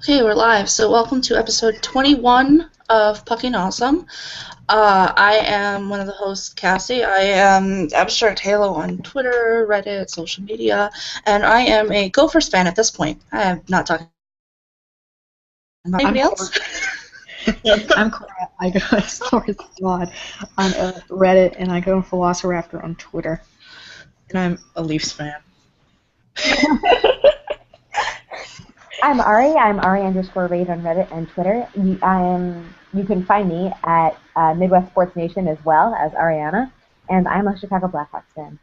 Okay, we're live. So welcome to episode 21 of Puckin Awesome. I am one of the hosts, Cassie. I am Abstract Halo on Twitter, Reddit, social media, and I am a Gophers fan at this point. I am not talking about anybody else. I'm Cora. I go as Cora Squad on Reddit, and I go Velociraptor on Twitter. And I'm a Leafs fan. I'm Ari. I'm Ari_Raid on Reddit and Twitter. You can find me at Midwest Sports Nation as well as Ariana, and I'm a Chicago Blackhawks fan.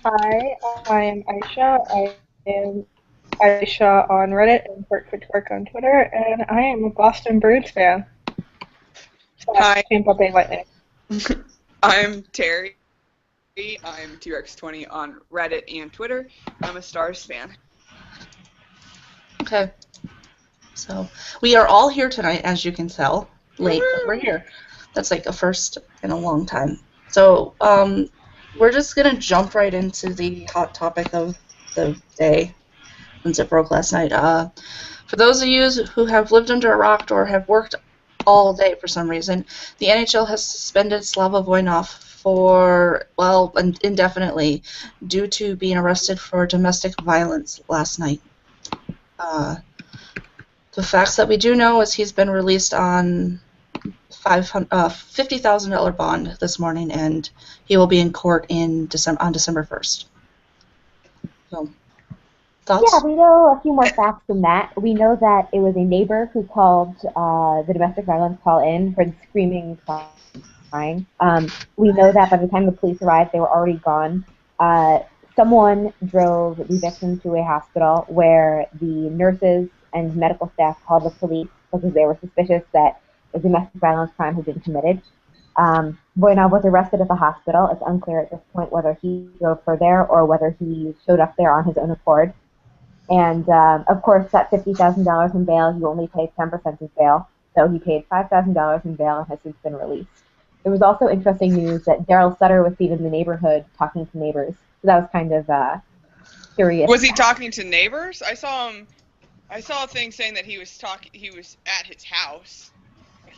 Hi, I'm Aisha. I am Aisha on Reddit and Twerk on Twitter, and I am a Boston Bruins fan. Hi. Tampa Bay Lightning. I'm Terry. I'm T-Rex20 on Reddit and Twitter. I'm a Stars fan. Okay. So we are all here tonight, as you can tell. Late, but we're here. That's like a first in a long time. So we're just going to jump right into the hot topic of the day since it broke last night. For those of you who have lived under a rock or have worked all day for some reason, the NHL has suspended Slava Voinov for, well, indefinitely due to being arrested for domestic violence last night. The facts that we do know is he's been released on $50,000 bond this morning, and he will be in court on December 1st. So, thoughts? Yeah, we know a few more facts than that. We know that it was a neighbor who called the domestic violence call in, heard screaming, crying. We know that by the time the police arrived, they were already gone. Someone drove the victim to a hospital where the nurses and medical staff called the police because they were suspicious that a domestic violence crime had been committed. Voinov was arrested at the hospital. It's unclear at this point whether he drove her there or whether he showed up there on his own accord. And, of course, that $50,000 in bail, you only pay 10% of bail. So he paid $5,000 in bail and has since been released. There was also interesting news that Daryl Sutter was seen in the neighborhood talking to neighbors. So that was kind of curious. Was he talking to neighbors? I saw a thing saying that he was at his house.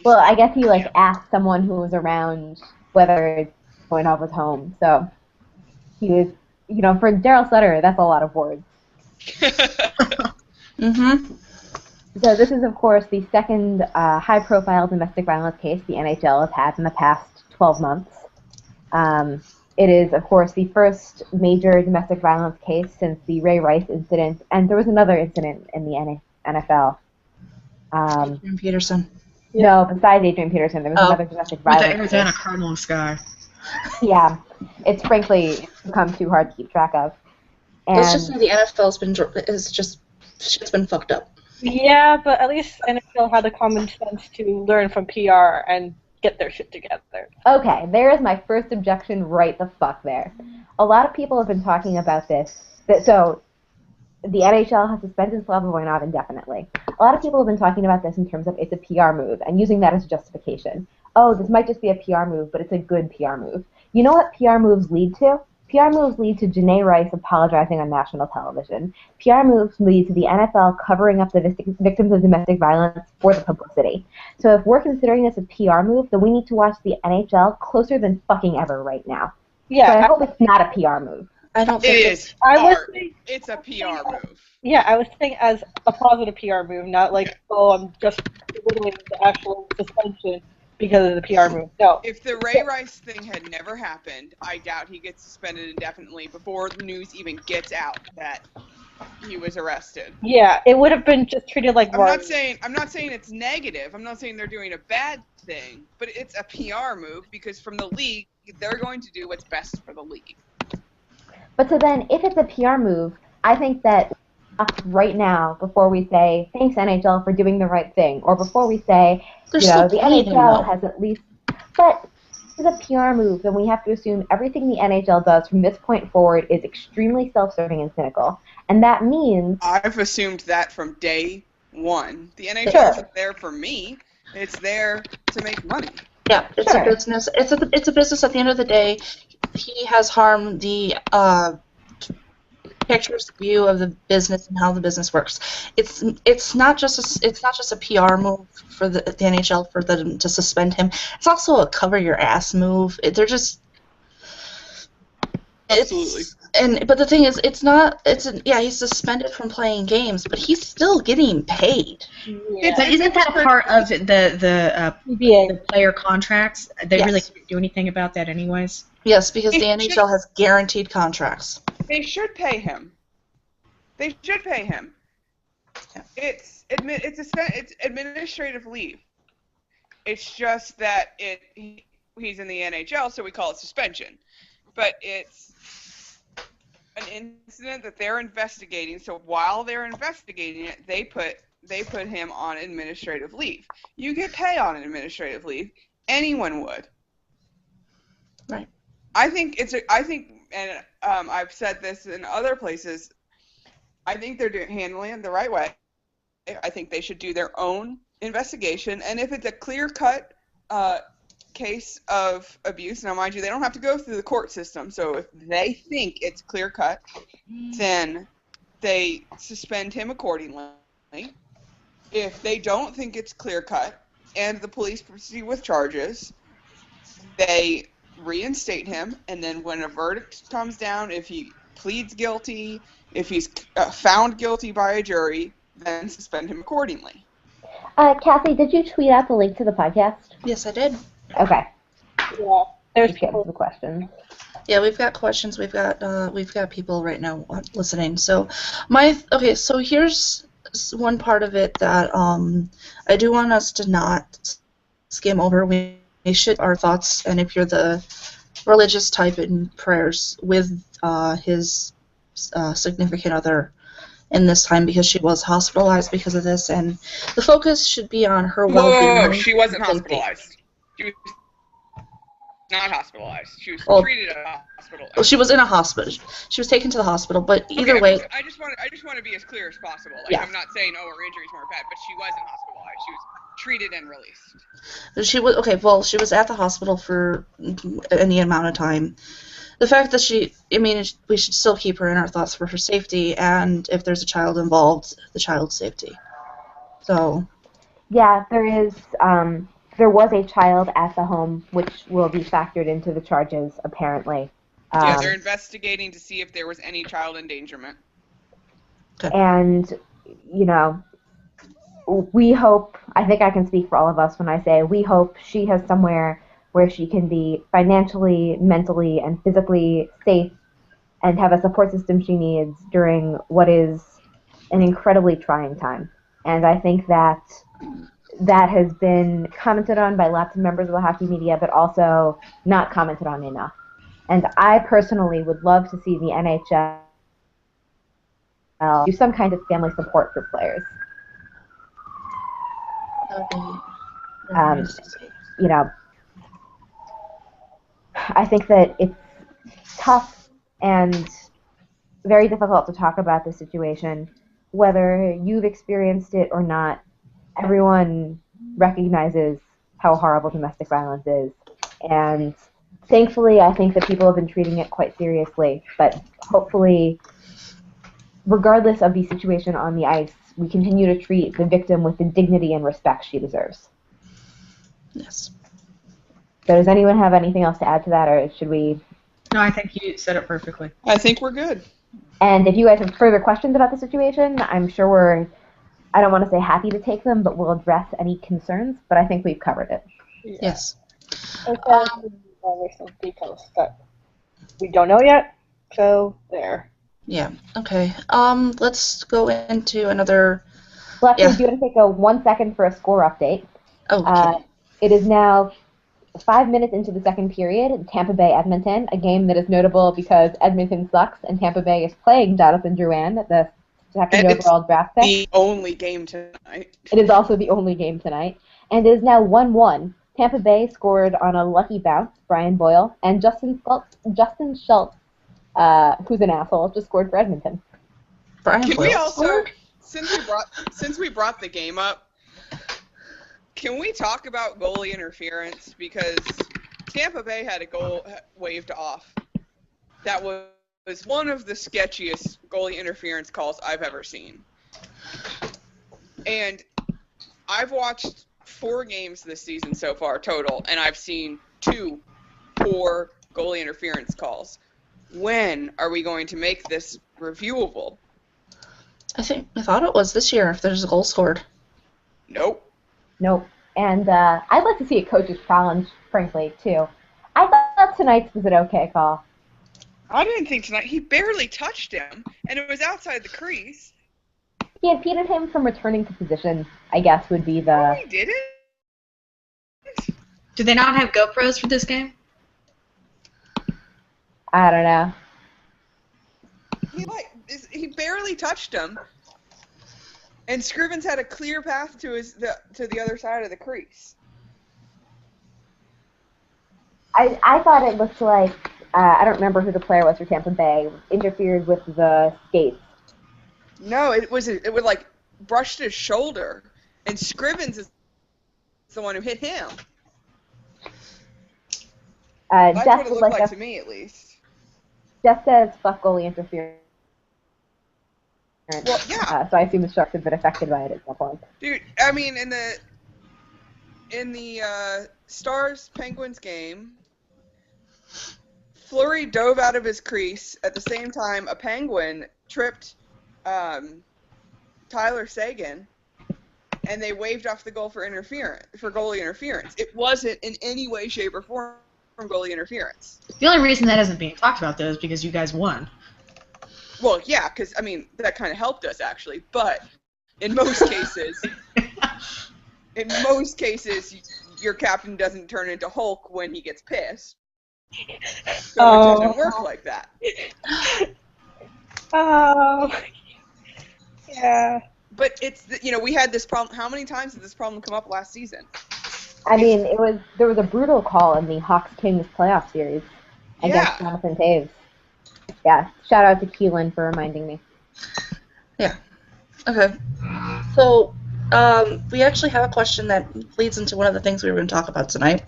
Well, I guess he asked someone who was around whether Voinov was home. So he was, for Daryl Sutter, that's a lot of words. Mm-hmm. So this is, of course, the second high-profile domestic violence case the NHL has had in the past 12 months. It is, of course, the first major domestic violence case since the Ray Rice incident, and there was another incident in the NFL. Adrian Peterson. No, besides Adrian Peterson, there was another domestic violence With the Arizona case. Cardinals guy. Yeah, it's frankly become too hard to keep track of. And Let's just say the shit's been fucked up. Yeah, but at least NFL had the common sense to learn from PR and get their shit together. Okay, there is my first objection right the fuck there. A lot of people have been talking about this. So, the NHL has suspended Slava Voinov indefinitely. A lot of people have been talking about this in terms of it's a PR move and using that as justification. Oh, this might just be a PR move, but it's a good PR move. You know what PR moves lead to? PR moves lead to Janae Rice apologizing on national television. PR moves lead to the NFL covering up the victims of domestic violence for the publicity. So if we're considering this a PR move, then we need to watch the NHL closer than fucking ever right now. Yeah, so I hope it's not a PR move. I don't think It is. It's a PR move. Yeah, I was thinking as a positive PR move, not like, oh, I'm just belittling the actual suspension because of the PR move. No. If the Ray Rice thing had never happened, I doubt he gets suspended indefinitely before the news even gets out that he was arrested. Yeah, it would have been just treated like. I'm not saying it's negative. I'm not saying they're doing a bad thing, but it's a PR move because from the league, they're going to do what's best for the league. But so then, if it's a PR move, I think that right now, before we say, thanks NHL for doing the right thing, or before we say, the NHL has at least, but if it's a PR move, then we have to assume everything the NHL does from this point forward is extremely self-serving and cynical. And that means... I've assumed that from day one. The NHL isn't there for me. It's there to make money. Yeah, it's a business. It's a business at the end of the day. He has harmed the picture's view of the business and how the business works. It's not just a PR move for the NHL for them to suspend him. It's also a cover your ass move. They're just Absolutely. but the thing is, he's suspended from playing games, but he's still getting paid. Yeah. But isn't that part of the CBA. player contracts? They Yes. really can't do anything about that anyways. Yes, because the It should- NHL has guaranteed contracts. They should pay him. They should pay him. Yeah. It's administrative leave. It's just that he's in the NHL, so we call it suspension. But it's an incident that they're investigating. So while they're investigating it, they put him on administrative leave. You get paid on an administrative leave. Anyone would. Right. I think and I've said this in other places. I think they're handling it the right way. I think they should do their own investigation, and if it's a clear-cut case of abuse, now mind you, they don't have to go through the court system. So if they think it's clear-cut, then they suspend him accordingly. If they don't think it's clear-cut, and the police proceed with charges, they reinstate him, and then when a verdict comes down, if he pleads guilty, if he's found guilty by a jury, then suspend him accordingly. Kathy, did you tweet out the link to the podcast? Yes, I did. Okay. Yeah. There's Let's get into the questions. Yeah, we've got questions. We've got people right now listening. So, so here's one part of it that I do want us to not skim over. We should our thoughts, and if you're the religious type, in prayers with his significant other in this time, because she was hospitalized because of this, and the focus should be on her well-being. Whoa, she wasn't and safety. hospitalized. She was not hospitalized. She was Well, treated at a hospital. Well, she was in a hospital. She was taken to the hospital, but either Okay, way, I just want to be as clear as possible. Like, Yeah. I'm not saying her injuries weren't bad, but she wasn't hospitalized. She was treated and released. she was okay. Well, she was at the hospital for any amount of time. The fact that we should still keep her in our thoughts for her safety, and if there's a child involved, the child's safety. So, Yeah, there was a child at the home, which will be factored into the charges, apparently. Yeah, they're investigating to see if there was any child endangerment. And, we hope, I think I can speak for all of us when I say we hope she has somewhere where she can be financially, mentally, and physically safe and have a support system she needs during what is an incredibly trying time. And I think that has been commented on by lots of members of the hockey media, but also not commented on enough. And I personally would love to see the NHL do some kind of family support for players. I think that it's tough and very difficult to talk about the situation. Whether you've experienced it or not, everyone recognizes how horrible domestic violence is. And thankfully, I think that people have been treating it quite seriously. But hopefully, regardless of the situation on the ice, we continue to treat the victim with the dignity and respect she deserves. yes. So does anyone have anything else to add to that, or should we? No, I think you said it perfectly. I think we're good. And if you guys have further questions about the situation, I'm sure I don't want to say happy to take them, but we'll address any concerns. But I think we've covered it. Yeah. Yes. There's some details that we don't know yet, so there. Yeah. Okay. Let's go into another. Lexi, Yeah. do you want to take a 1 second for a score update? Okay. It is now 5 minutes into the second period, Tampa Bay Edmonton, a game that is notable because Edmonton sucks and Tampa Bay is playing Jonathan Drouin, the second And it's overall draft pick. The only game tonight. It is also the only game tonight, and it is now 1-1. Tampa Bay scored on a lucky bounce, Brian Boyle, and Justin Schultz, who's an asshole, just scored for Edmonton. Brian Can we Boyle. also, since we brought the game up, can we talk about goalie interference? Because Tampa Bay had a goal waved off that was one of the sketchiest goalie interference calls I've ever seen. And I've watched 4 games this season so far total, and I've seen 2 poor goalie interference calls. When are we going to make this reviewable? I thought it was this year if there's a goal scored. Nope. And I'd like to see a coach's challenge, frankly, too. I thought tonight's was an okay call. I didn't think tonight. He barely touched him, and it was outside the crease. He impeded him from returning to position, I guess, would be the... No, he didn't. Do they not have GoPros for this game? I don't know. He barely touched him, and Scrivens had a clear path to the other side of the crease. I thought it looked like, I don't remember who the player was for Tampa Bay, interfered with the skates. No, it would like brushed his shoulder, and Scrivens is the one who hit him. That's what it looked like to me, at least. Jeff says, fuck goalie interference. Well, yeah. So I assume the Sharks have been affected by it at some point. Dude, I mean, in the Stars-Penguins game, Fleury dove out of his crease. At the same time, a Penguin tripped Tyler Seguin, and they waved off the goal for goalie interference. It wasn't in any way, shape, or form goalie interference. The only reason that isn't being talked about, though, is because you guys won. Well, yeah, because, I mean, that kind of helped us, actually. But in most cases, your captain doesn't turn into Hulk when he gets pissed. So it doesn't work like that. Oh, yeah. But we had this problem. How many times did this problem come up last season? I mean, there was a brutal call in the Hawks-Kings playoff series against Jonathan Taves. Yeah, shout out to Keelan for reminding me. Yeah. Okay. So, we actually have a question that leads into one of the things we were going to talk about tonight,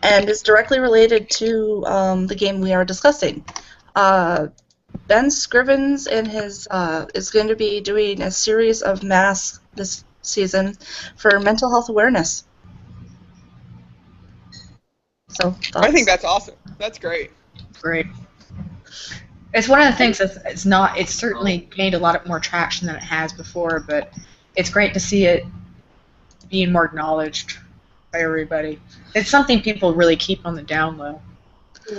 and is directly related to the game we are discussing. Ben Scrivens and his is going to be doing a series of masks this season for mental health awareness. So I think that's awesome. That's great. Great. It's one of the things it's certainly gained a lot more traction than it has before, but it's great to see it being more acknowledged by everybody. It's something people really keep on the down low. Yeah.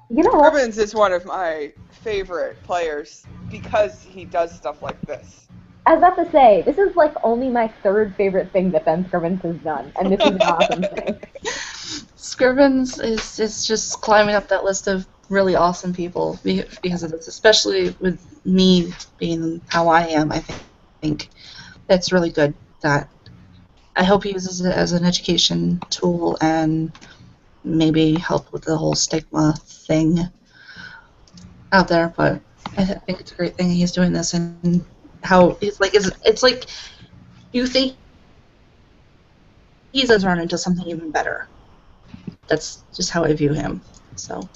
You know what? Scrivens is one of my favorite players because he does stuff like this. I was about to say, this is like only my 3rd favorite thing that Ben Scrivens has done, and this is an awesome thing. Scrivens is just climbing up that list of really awesome people because of this, especially with me being how I am. I think that's really good. That I hope he uses it as an education tool and maybe help with the whole stigma thing out there. But I think it's a great thing he's doing this, and how it's like you think he's run into something even better. That's just how I view him. So.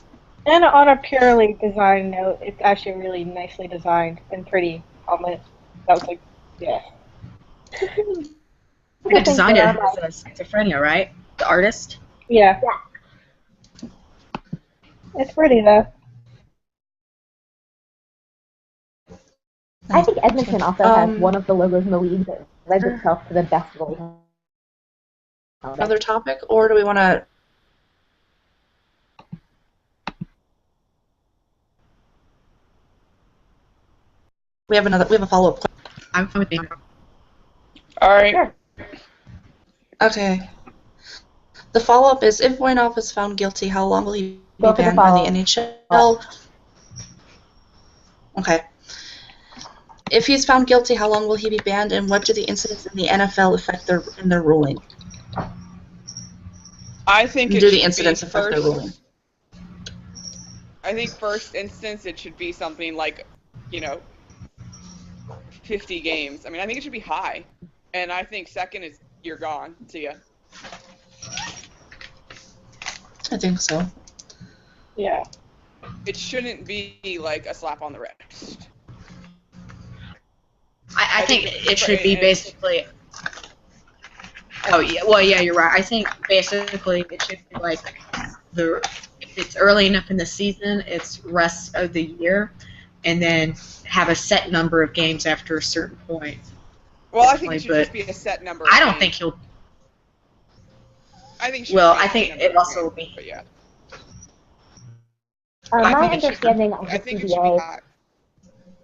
And on a purely design note, it's actually really nicely designed and pretty helmet. That was like, yeah. Who designed it has schizophrenia, right? The artist? Yeah. It's pretty, though. I think Edmonton also has one of the logos in the league that lends itself to the best goalie. Another topic, or do we want to... We have a follow-up question. I'm fine with being. All right. Sure. Okay. The follow-up is, if Voinov is found guilty, how long will he be Go for the banned by the follow-up. NHL? Okay. If he's found guilty, how long will he be banned, and what do the incidents in the NFL affect in their ruling? I think it Do the should incidents be affect their ruling? I think first instance it should be something like, 50 games. I mean, I think it should be high. And I think second is you're gone. See ya. I think so. Yeah. it shouldn't be like a slap on the wrist. I think it should be basically. Oh yeah, well yeah, you're right. I think basically it should be like if it's early enough in the season, it's rest of the year, and then have a set number of games after a certain point. Well, I think it should just be a set number. I don't think he'll. I think. Well, I think it also will be. But yeah. My understanding of the I think CBA. it should be high.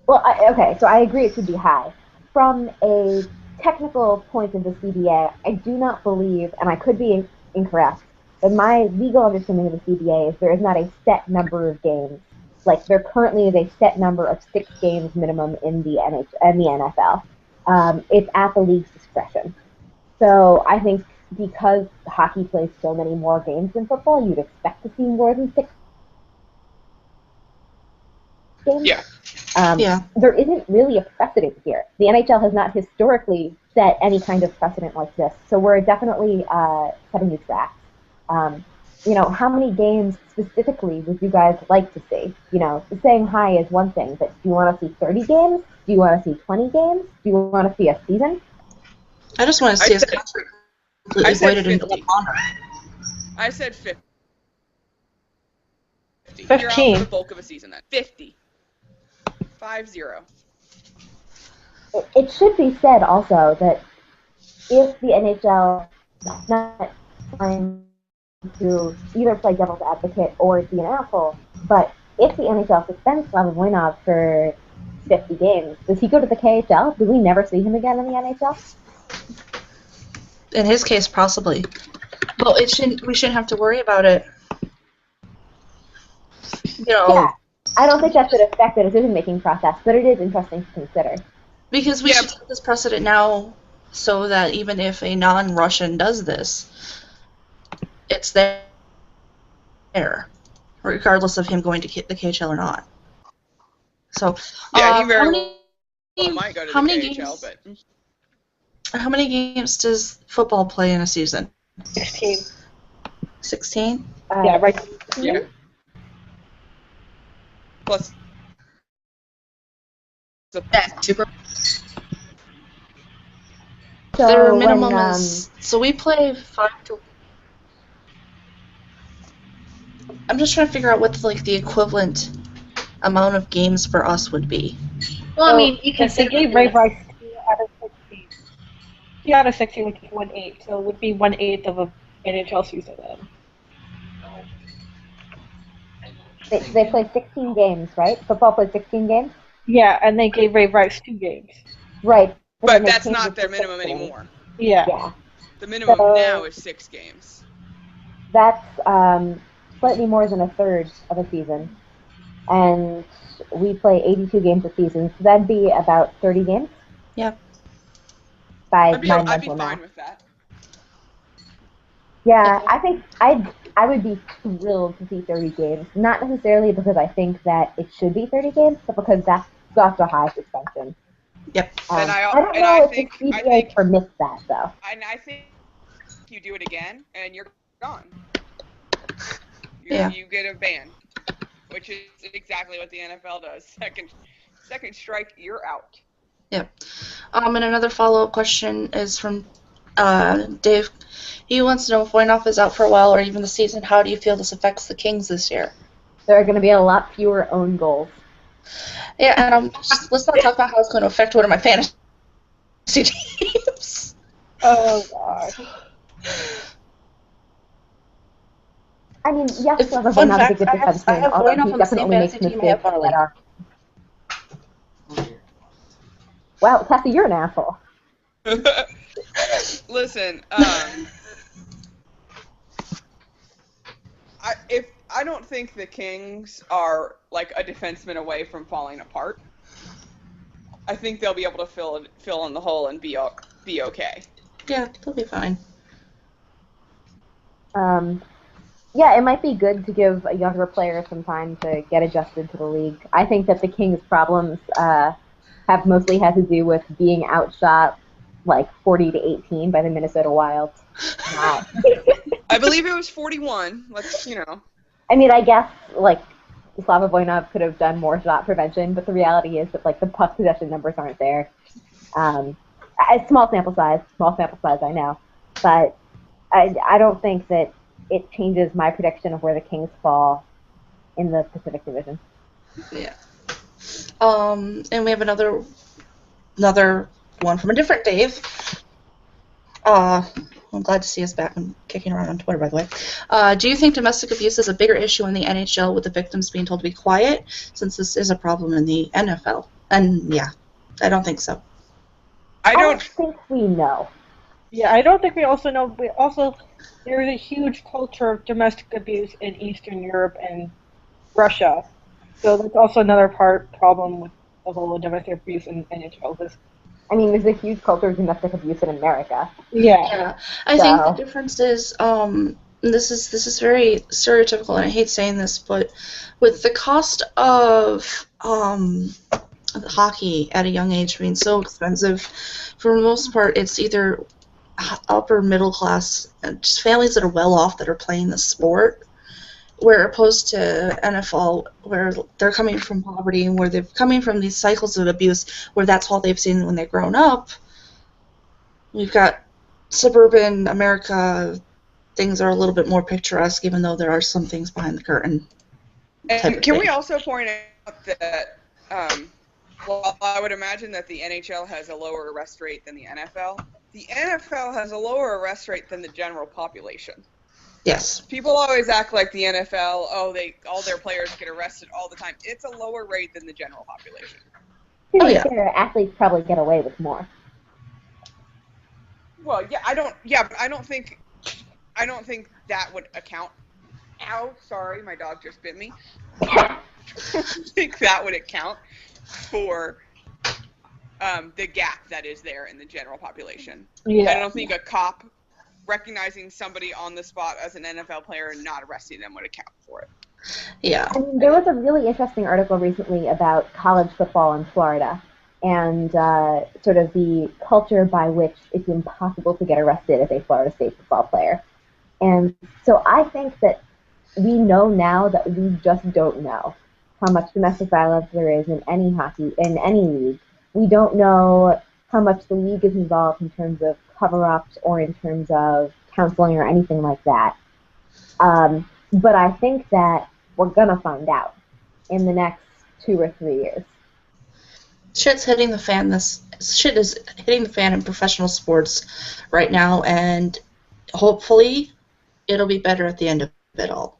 Well, okay, so I agree it should be high. From a technical point of the CBA, I do not believe, and I could be incorrect, but my legal understanding of the CBA is there is not a set number of games. Like there currently is a set number of 6 games minimum in the NFL. It's at the league's discretion. So I think because hockey plays so many more games than football, you'd expect to see more than 6 games. Yeah. There isn't really a precedent here. The NHL has not historically set any kind of precedent like this, so we're definitely setting new tracks. How many games specifically would you guys like to see? Saying high is one thing, but do you want to see 30 games? Do you want to see 20 games? Do you want to see a season? I just want to see his contract completely voided into honor. I said 50. 15. You're out for the bulk of a season then. 50. 5-0. It should be said also that if the NHL is not trying to either play devil's advocate or be an asshole, but if the NHL suspends Slava Voinov for 50 games, does he go to the KHL? Do we never see him again in the NHL? In his case, possibly. Well, we shouldn't have to worry about it. Yeah, I don't think that should affect the decision-making process, but it is interesting to consider. Because we should set this precedent now so that even if a non-Russian does this, it's there, regardless of him going to the KHL or not. So, yeah, he very well might go to the KHL, but... How many games does football play in a season? 16. 16? Yeah, right. Yeah. Plus... That's super. So their minimum is... So we play 5 to... I'm just trying to figure out what the equivalent amount of games for us would be. Well, I mean, you can they gave Ray Rice 2 out of 16. 2 out of 16, which is 1/8, so it would be 1/8 of an NHL season then. They play 16 games, right? Football plays 16 games? Yeah, and they gave Ray Rice 2 games. Right. But that's not their minimum anymore. Yeah. The minimum now is 6 games. That's slightly more than a third of a season. And we play 82 games a season, so that'd be about 30 games? Yeah. By I'd be fine with that. Yeah, I think I would be thrilled to see 30 games. Not necessarily because I think that it should be 30 games, but because that's such a high suspension. Yep. I don't know if the CBA permits that, though. And I think you do it again, and you're gone. Yeah. You get a ban, which is exactly what the NFL does. Second strike, you're out. Yep. And another follow-up question is from Dave. He wants to know if Voinov is out for a while or even the season, how do you feel this affects the Kings this year? There are going to be a lot fewer own goals. Yeah, and let's not talk about how it's going to affect one of my fantasy teams. Oh, God. I mean, yes, Slava Voinov is a good defenseman, although he definitely makes mistakes that are... Wow, Cassie, you're an asshole. Listen, I don't think the Kings are like a defenseman away from falling apart. I think they'll be able to fill in the hole and be okay. Yeah, they'll be fine. Yeah, it might be good to give a younger player some time to get adjusted to the league. I think that the Kings' problems have mostly had to do with being outshot like 40-18 by the Minnesota Wild. I believe it was 41. I mean, I guess like Slava Voinov could have done more shot prevention, but the reality is that like the puck possession numbers aren't there. Small sample size, I know, but I don't think that it changes my prediction of where the Kings fall in the Pacific Division. Yeah. And we have another one from a different Dave. I'm glad to see us back and kicking around on Twitter, by the way. Do you think domestic abuse is a bigger issue in the NHL with the victims being told to be quiet, since this is a problem in the NFL? And yeah, I don't think so. I don't think we know. Yeah, I don't think we also know. There's a huge culture of domestic abuse in Eastern Europe and Russia. So that's also another problem with the whole domestic abuse in NHL. I mean, there's a huge culture of domestic abuse in America. Yeah, I think the difference is, this is very stereotypical, and I hate saying this, but with the cost of hockey at a young age being so expensive, for the most part, it's either upper middle class, just families that are well off that are playing the sport, where opposed to NFL, where they're coming from poverty and where they're coming from these cycles of abuse, where that's all they've seen when they've grown up. We've got suburban America, things are a little bit more picturesque, even though there are some things behind the curtain. And can we also point out that, well, I would imagine that the NHL has a lower arrest rate than the NFL. The NFL has a lower arrest rate than the general population. Yes. People always act like the NFL, all their players get arrested all the time. It's a lower rate than the general population. To be fair, athletes probably get away with more. Well, but I don't think that would account. Ow, sorry, my dog just bit me. I don't think that would account for the gap that is there in the general population. Yeah. I don't think a cop recognizing somebody on the spot as an NFL player and not arresting them would account for it. Yeah. I mean, there was a really interesting article recently about college football in Florida and sort of the culture by which it's impossible to get arrested as a Florida State football player. And so I think that we know now that we just don't know how much domestic violence there is in any league. We don't know how much the league is involved in terms of cover-ups or in terms of counseling or anything like that. But I think that we're going to find out in the next 2 or 3 years. Shit is hitting the fan in professional sports right now, and hopefully it'll be better at the end of it all.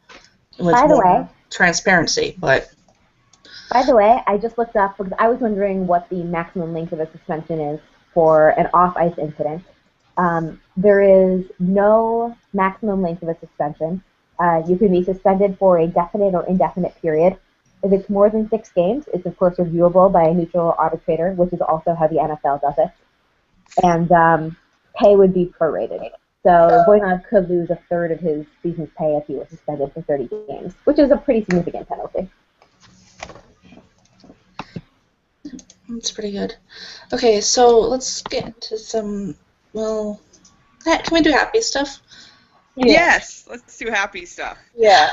By the way, transparency, but... By the way, I just looked up because I was wondering what the maximum length of a suspension is for an off-ice incident. There is no maximum length of a suspension. You can be suspended for a definite or indefinite period. If it's more than 6 games, it's of course reviewable by a neutral arbitrator, which is also how the NFL does it. And pay would be prorated. So Voinov could lose a third of his season's pay if he was suspended for 30 games, which is a pretty significant penalty. That's pretty good. Okay, so let's get into some, can we do happy stuff? Yeah. Yes, let's do happy stuff. Yeah.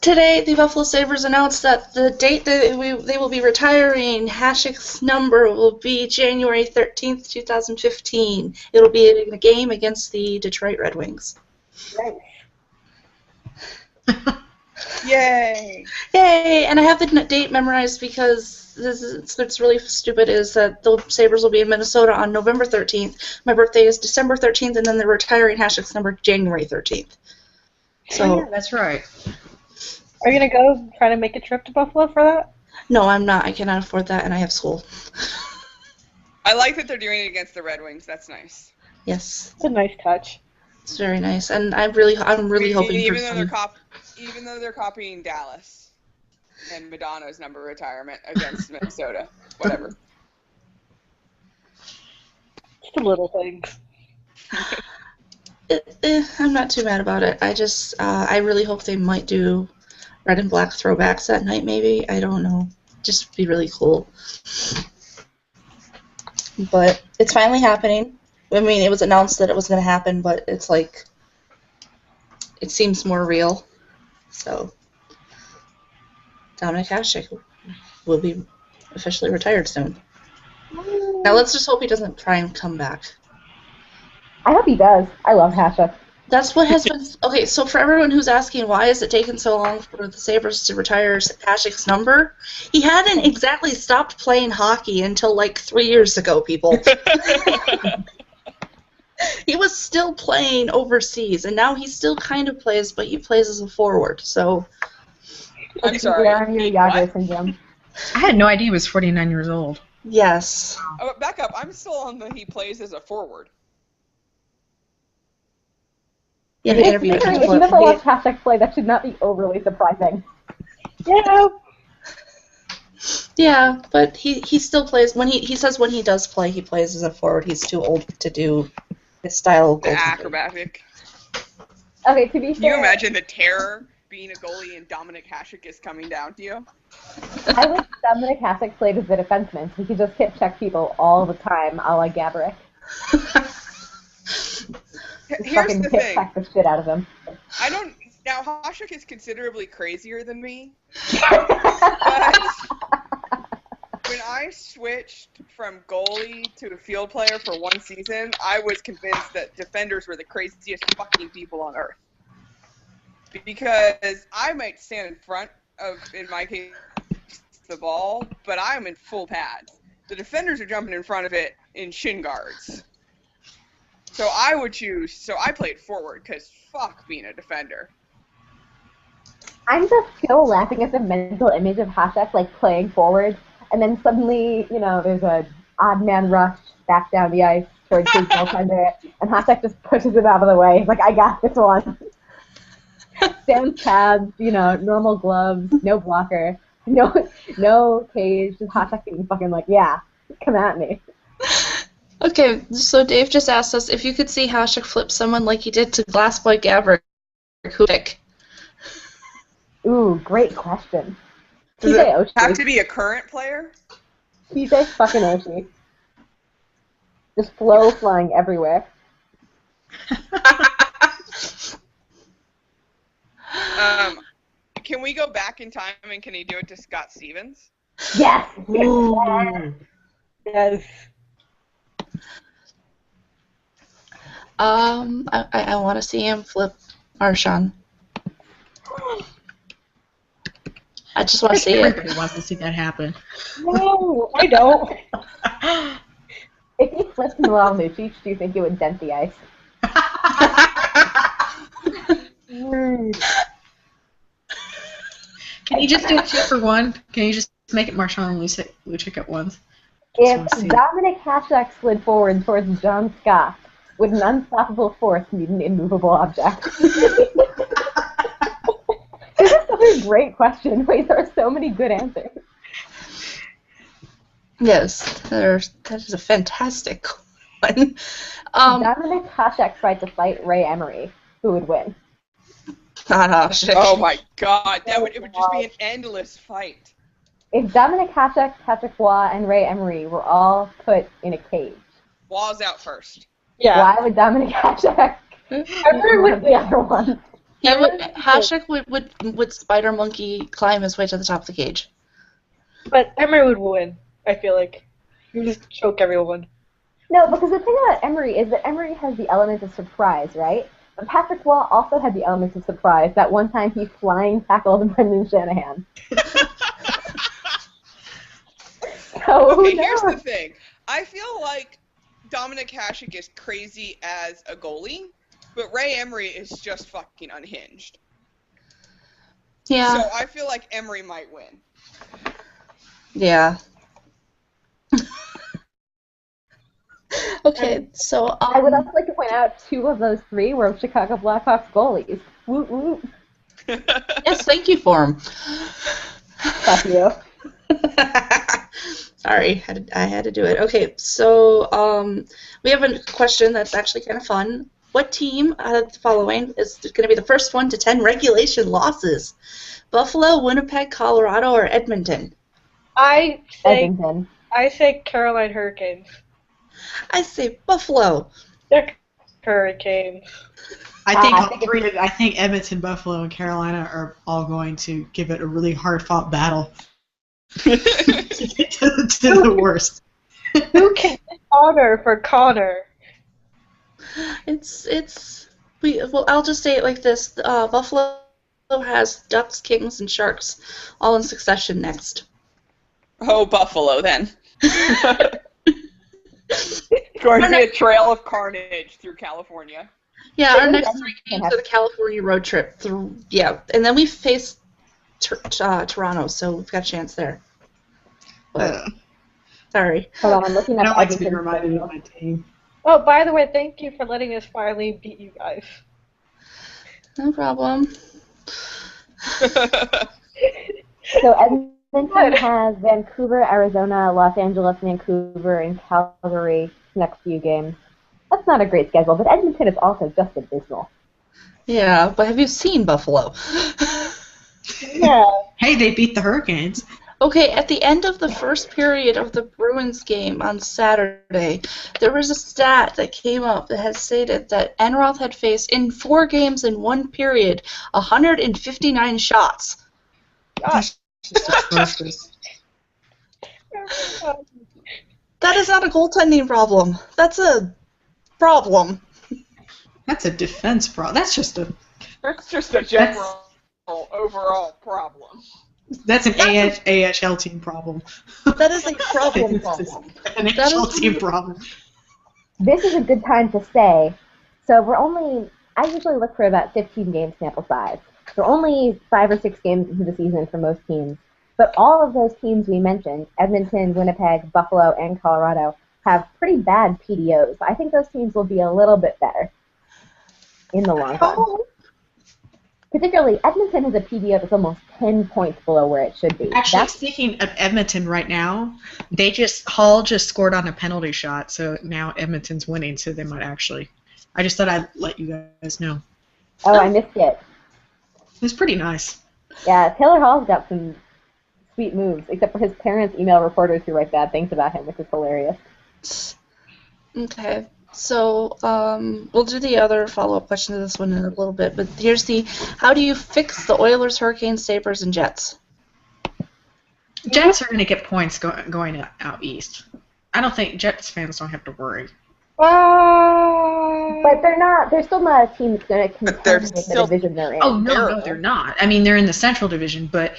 Today, the Buffalo Sabres announced that the date that they will be retiring Hasek's number will be January 13th, 2015. It'll be in a game against the Detroit Red Wings. Right. Yay! Yay! And I have the date memorized because it's really stupid, is that the Sabres will be in Minnesota on November 13th. My birthday is December 13th, and then they're retiring Hasek's number January 13th. So yeah, that's right. Are you going to go try to make a trip to Buffalo for that? No, I'm not. I cannot afford that, and I have school. I like that they're doing it against the Red Wings. That's nice. Yes. It's a nice touch. It's very nice, and I'm really hoping even for though some... Even though they're copying Dallas and Madonna's number retirement against Minnesota. Whatever. Just the little things. I'm not too mad about it. I really hope they might do red and black throwbacks that night, maybe. I don't know. Just be really cool. But it's finally happening. I mean, it was announced that it was going to happen, but it's like, it seems more real. So, Dominic Hasek will be officially retired soon. Now let's just hope he doesn't try and come back. I hope he does. I love Hasek. That's what has been... Okay, so for everyone who's asking why is it taking so long for the Sabres to retire Hasek's number, he hadn't exactly stopped playing hockey until like 3 years ago, people. He was still playing overseas, and now he still kind of plays, but he plays as a forward, so... I'm sorry. Yager syndrome. I had no idea he was 49 years old. Yes. Oh, back up. I'm still on the he plays as a forward. Yeah, the interview. If you never watched Hasek play, that should not be overly surprising. Yeah. Yeah, but he still plays. When he says when he does play, he plays as a forward. He's too old to do his style of The goaltending. acrobatic. Okay, to be Can you fair, imagine the terror being a goalie and Dominic Hasek is coming down to you? I wish Dominic Hasek played as a defenseman, so he could just hit check people all the time, a la Gaborik. Here's Fucking the hit thing. check the shit out of him. Now, Hasek is considerably crazier than me. But when I switched from goalie to a field player for one season, I was convinced that defenders were the craziest fucking people on earth. Because I might stand in front of, in my case, the ball, but I'm in full pads. The defenders are jumping in front of it in shin guards. So I played forward, because fuck being a defender. I'm just still laughing at the mental image of Hasek, like, playing forward, and then suddenly, there's a odd man rush back down the ice towards his goaltender, and Hasek just pushes him out of the way. He's like, I got this one. Stands pads, normal gloves, no blocker, no cage, just Hasek being fucking like, yeah, come at me. Okay, so Dave just asked us if you could see Hasek flip someone like he did to Glassboy Gaborik, who pick? Ooh, great question. Does TJ it have Oshie. to be a current player? TJ fucking Oshie. Just flow flying everywhere. Can we go back in time and can he do it to Scott Stevens? Yes! Yes. I want to see him flip Marshawn. I just want to see it. Everybody wants to see that happen. No, I don't. If he flipped Milan Lucic, do you think it would dent the ice? Can you just do 2 for 1? Can you just make it Marshawn and Lucic at once? If wanna see. Dominic Hasek slid forward towards John Scott, would an unstoppable force need an immovable object? This is such a great question. Wait, there are so many good answers. Yes, that is a fantastic one. Dominic Hasek tried to fight Ray Emery. Who would win? Not Hasek. Oh my god, it would just be an endless fight. If Dominic Hasek, Patrick Waugh, and Ray Emery were all put in a cage, Wall's out first. Yeah. why would Dominic Hasek Emery would would the other one? Hasek would spider monkey climb his way to the top of the cage. But Emery would win, I feel like. He would just choke everyone. No, because the thing about Emery is that Emery has the element of surprise, right? But Patrick Waugh also had the element of surprise. That one time he flying tackled Brendan Shanahan. So Okay, who here's the knows? thing. I feel like Dominic Hasek is crazy as a goalie, but Ray Emery is just fucking unhinged. Yeah. So I feel like Emery might win. Yeah. Okay, so I would also like to point out 2 of those 3 were Chicago Blackhawks goalies. Woot woot. yes, thank you for him. Fuck you. Sorry, I had to do it. Okay, so we have a question that's actually kind of fun. What team out of the following is going to be the first one to 10 regulation losses? Buffalo, Winnipeg, Colorado, or Edmonton? I Edmonton. say Carolina Hurricanes. I say Buffalo. They're Hurricanes. I think Edmonton, Buffalo, and Carolina are all going to give it a really hard-fought battle to get to the worst. Who can honor for Connor? Well, I'll just say it like this: Buffalo has Ducks, Kings, and Sharks all in succession next. Oh, Buffalo, then. Going to be a trail of carnage through California. Yeah, our next 3 games are the California road trip through. Yeah, and then we face Toronto, so we've got a chance there. But sorry. Hold on, I'm looking I up don't like to be Edmonton's reminded schedule. of my team. Oh, by the way, thank you for letting us finally beat you guys. No problem. So Edmonton has Vancouver, Arizona, Los Angeles, Vancouver, and Calgary next few games. That's not a great schedule, but Edmonton is also just abysmal. Yeah, but have you seen Buffalo? Yeah. Hey, they beat the Hurricanes. Okay, at the end of the first period of the Bruins game on Saturday, there was a stat that came up that had stated that Enroth had faced, in 4 games in 1 period, 159 shots. That's just atrocious. That is not a goaltending problem. That's a problem. That's a defense problem. That's just a general overall problem. That's an AHL team problem. That is a problem. An AHL team problem. This is a good time to say, so I usually look for about 15 game sample size. So only 5 or 6 games into the season for most teams. But all of those teams we mentioned, Edmonton, Winnipeg, Buffalo, and Colorado, have pretty bad PDOs. I think those teams will be a little bit better in the long run. Particularly, Edmonton has a PDO that's almost 10 points below where it should be. Actually, speaking of Edmonton right now, Hall just scored on a penalty shot, so now Edmonton's winning, so they might actually. I just thought I'd let you guys know. Oh, I missed it. It was pretty nice. Yeah, Taylor Hall's got some sweet moves, except for his parents email reporters who write bad things about him, which is hilarious. Okay. So we'll do the other follow-up question to this one in a little bit, but here's how do you fix the Oilers, Hurricanes, Sabres, and Jets? Jets are going to get points going out east. I don't think Jets fans don't have to worry. But they're still not a team that's going to contend with the division they're in. Oh, no, they're not. I mean, they're in the Central Division, but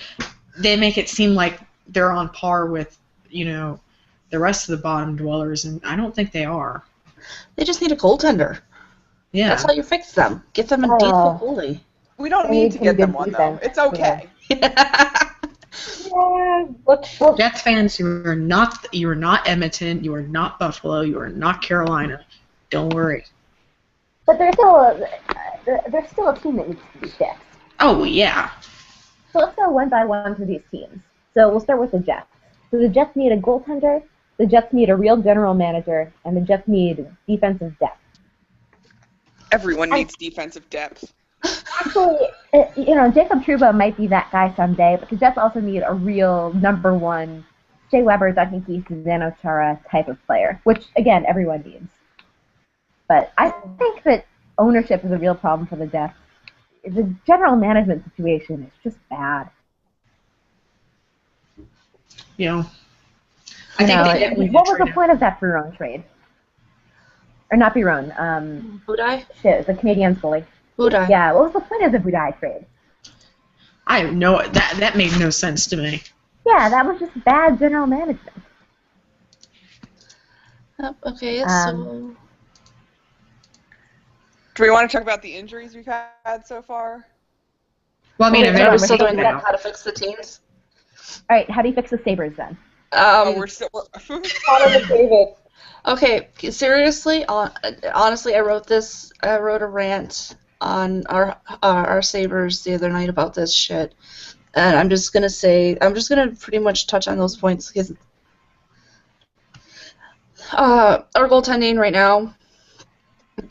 they make it seem like they're on par with, the rest of the bottom dwellers, and I don't think they are. They just need a goaltender. Yeah. That's how you fix them. Get them a decent goalie. We don't need to get them one, though. It's okay. Yeah. Jets fans, you are not Edmonton, you are not Buffalo, you are not Carolina. Don't worry. But they're still a team that needs to be fixed. Oh, yeah. So let's go one by one through these teams. So we'll start with the Jets. So the Jets need a goaltender, the Jets need a real general manager, and the Jets need defensive depth. Everyone needs defensive depth. Actually, Jacob Trouba might be that guy someday, but the Jets also need a real number 1 Shea Weber, Duncan Zdeno Chara type of player, which, again, everyone needs. But I think that ownership is a real problem for the Jets. The general management situation is just bad. What was the point of that Biron trade? Or not Biron, Budai? Shit, the Canadiens goalie. Budai. Yeah, what was the point of the Budai trade? I have that made no sense to me. Yeah, that was just bad general management. Okay, so... Do we want to talk about the injuries we've had so far? Well, I mean, we're still doing that, how to fix the teams. All right, how do you fix the Sabres then? We're still. Okay, seriously, honestly, I wrote a rant on our Sabres the other night about this shit, and I'm just gonna pretty much touch on those points because our goaltending right now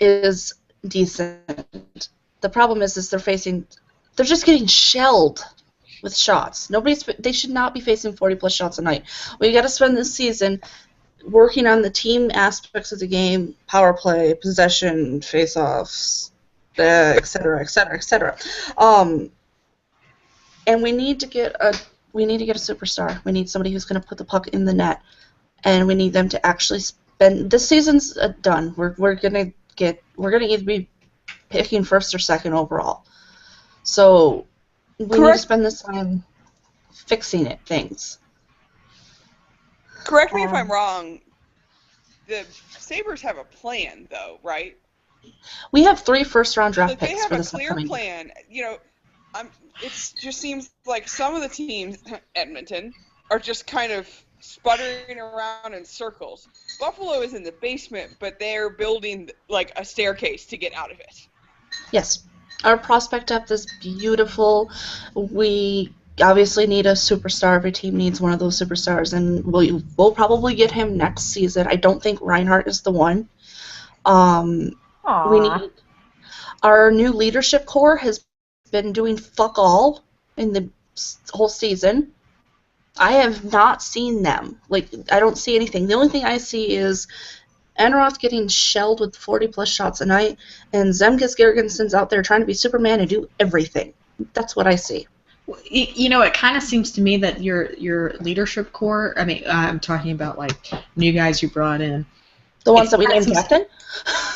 is decent. The problem is they're just getting shelled with shots. They should not be facing 40+ shots a night. We got to spend this season working on the team aspects of the game: power play, possession, face-offs, et cetera, et cetera, et cetera. And we need to get a superstar. We need somebody who's going to put the puck in the net, and we need them to actually spend. This season's done. We're gonna either be picking first or second overall. So we need to spend this time fixing things. Correct me if I'm wrong. The Sabres have a plan, though, right? We have 3 first-round draft Like, they picks have for a this clear upcoming year. plan. It just seems like some of the teams, Edmonton, are just kind of sputtering around in circles. Buffalo is in the basement, but they're building like a staircase to get out of it. Yes. Our prospect depth is beautiful. We obviously need a superstar. Every team needs one of those superstars, and we'll probably get him next season. I don't think Reinhardt is the one. We need our new leadership core has been doing fuck all in the whole season. I have not seen them. Like, I don't see anything. The only thing I see is Enroth getting shelled with 40-plus shots a night, and Zemgus Girgensons out there trying to be Superman and do everything. That's what I see. You know, it kind of seems to me that your leadership core, I mean, I'm talking about, like, new guys you brought in. The ones that we named captain?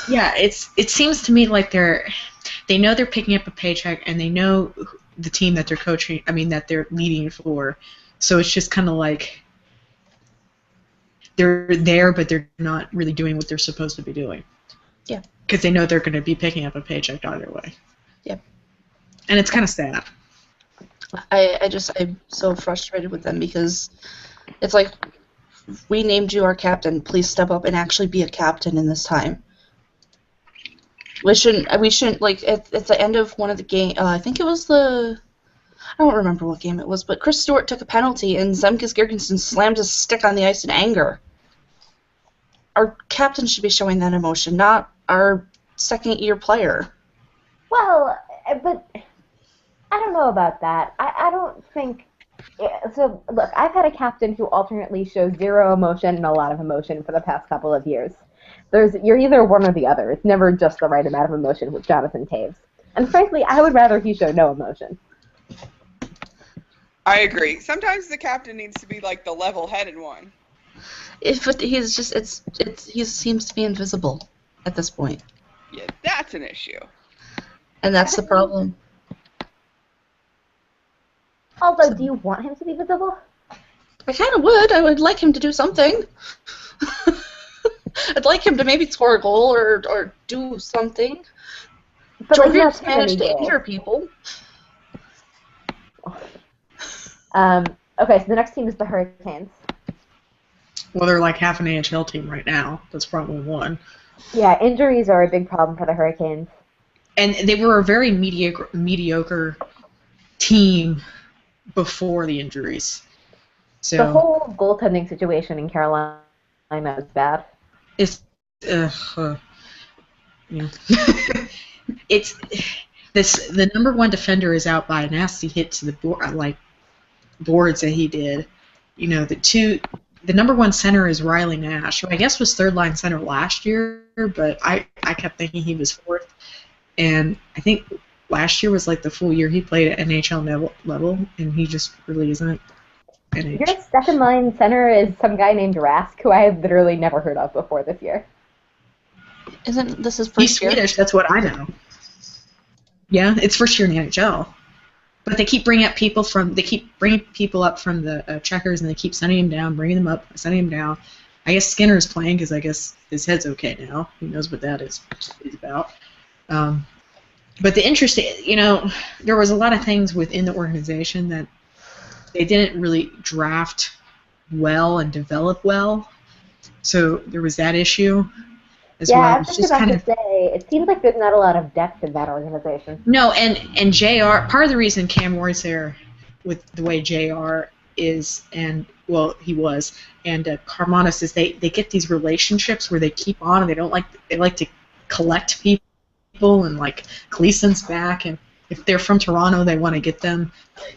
Yeah, it seems to me like they know they're picking up a paycheck, and they know the team that they're coaching, that they're leading for. So it's just kind of like they're there, but they're not really doing what they're supposed to be doing. Yeah. Because they know they're going to be picking up a paycheck either way. Yep. And it's kind of sad. I'm so frustrated with them because it's like, we named you our captain. Please step up and actually be a captain in this time. We shouldn't like at the end of one of the game. I think it was I don't remember what game it was, but Chris Stewart took a penalty and Zemgus Girgensson slammed his stick on the ice in anger. Our captain should be showing that emotion, not our second-year player. Well, but I don't know about that. I don't think... So, look, I've had a captain who alternately shows zero emotion and a lot of emotion for the past couple of years. You're either one or the other. It's never just the right amount of emotion with Jonathan Taves. And frankly, I would rather he show no emotion. I agree. Sometimes the captain needs to be like the level-headed one. But he's just he seems to be invisible at this point. Yeah, that's an issue. And that's the problem. Although, do you want him to be visible? I kind of would. I would like him to do something. I'd like him to maybe score a goal or do something. But Jordan's managed to injure people. Okay, so the next team is the Hurricanes. Well, they're like half an AHL team right now. That's probably one. Yeah, injuries are a big problem for the Hurricanes. And they were a very mediocre team before the injuries. So The whole goaltending situation in Carolina is bad. it's it's the number one defender is out by a nasty hit to the boards that he did. You know, the number one center is Riley Nash, who I guess was third line center last year, but I kept thinking he was fourth. And I think last year was like the full year he played at NHL level, and he just really isn't. Your second line center is some guy named Rask, who I had literally never heard of before this year. Isn't this his first He's year? Swedish, that's what I know. Yeah, it's first year in the NHL. But they keep bringing people up from the checkers, and they keep sending him down, bringing them up, sending him down. I guess Skinner's playing because I guess his head's okay now. He knows what that is about. But the interesting, there was a lot of things within the organization that they didn't really draft well and develop well. So there was that issue as well. I was just about to say, it seems like there's not a lot of depth in that organization. No, and JR, part of the reason Cam Ward's there with the way JR is, and, well, he was, and Karmanos is they get these relationships where they keep on, and they like to collect people, and, like, Gleason's back, and if they're from Toronto, they want to get them.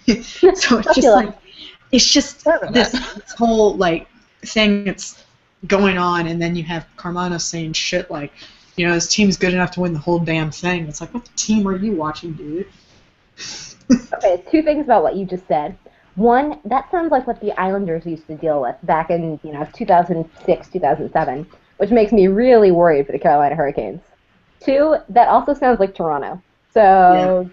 So it's just this whole, like, thing that's going on, and then you have Karmanos saying shit like, his team's good enough to win the whole damn thing. It's like, what team are you watching, dude? Okay, two things about what you just said. One, that sounds like what the Islanders used to deal with back in 2006, 2007, which makes me really worried for the Carolina Hurricanes. Two, that also sounds like Toronto. So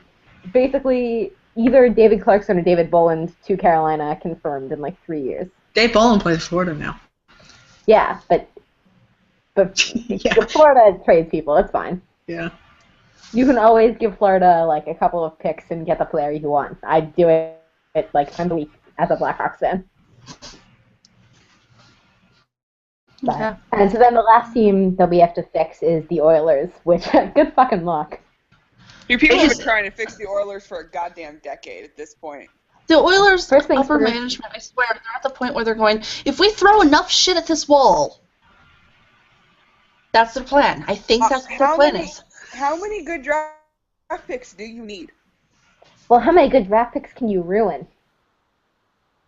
basically, either David Clarkson or David Boland to Carolina confirmed in like 3 years. Dave Boland plays Florida now. Yeah, but Yeah. Florida trades people. It's fine. Yeah. You can always give Florida like a couple of picks and get the player you want. I'd do it like 10 a week as a Blackhawks fan. Yeah. And so then the last team that we have to fix is the Oilers, which good fucking luck. You people have been trying to fix the Oilers for a goddamn decade at this point. The Oilers' First things upper first. management, I swear, they're at the point where they're going, if we throw enough shit at this wall, that's their plan. I think that's what their plan is. How many good draft picks do you need? Well, how many good draft picks can you ruin?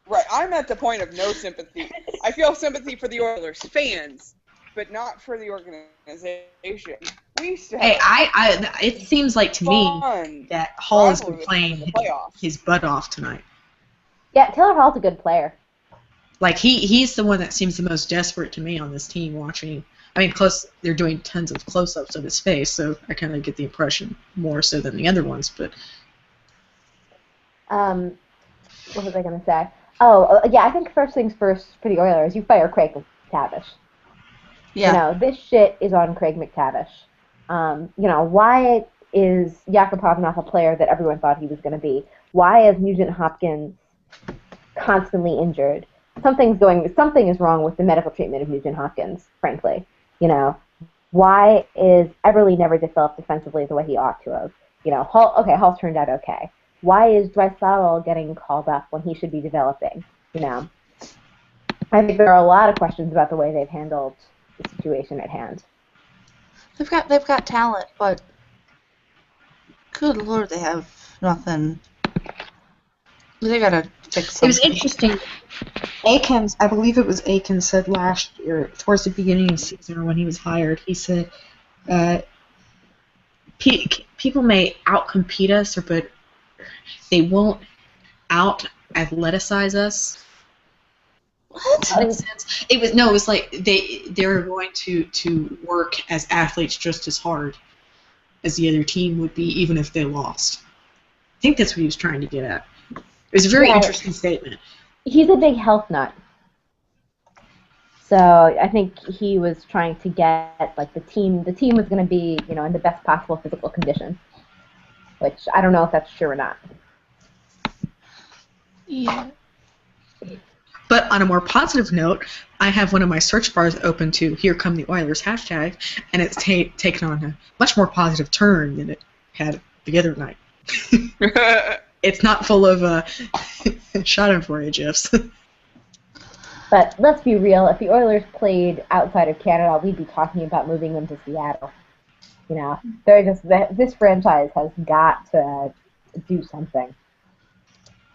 Right, I'm at the point of no sympathy. I feel sympathy for the Oilers fans, but not for the organization. We used to have It seems like to me that Hall has been playing his butt off tonight. Yeah, Taylor Hall's a good player. Like he's the one that seems the most desperate to me on this team. Watching, I mean, they're doing tons of close-ups of his face, so I kind of get the impression more so than the other ones. But What was I gonna say? Oh, yeah, I think first things first for the Oilers, you fire Craig McTavish. Yeah. This shit is on Craig McTavish. Why is Yakupov not the player that everyone thought he was going to be? Why is Nugent Hopkins constantly injured? Something is wrong with the medical treatment of Nugent Hopkins, frankly. Why is Everly never developed defensively the way he ought to have? Hall's turned out okay. Why is Draisaitl getting called up when he should be developing? I think there are a lot of questions about the way they've handled the situation at hand. They've got talent, but good lord, they have nothing. They gotta fix something. it was interesting. I believe it was Aiken said last year, towards the beginning of the season or when he was hired, he said, people may outcompete us, but they won't out-athleticize us. What? That makes sense. It was like they're going to work as athletes just as hard as the other team would be, even if they lost. I think that's what he was trying to get at. It was a very interesting statement. He's a big health nut. So I think he was trying to get the team was going to be, in the best possible physical condition. Which I don't know if that's true or not. Yeah. But on a more positive note, I have one of my search bars open to "Here Come the Oilers" hashtag, and it's taken on a much more positive turn than it had the other night. It's not full of Schadenfreude gifs. But let's be real, if the Oilers played outside of Canada, we'd be talking about moving them to Seattle. This franchise has got to do something.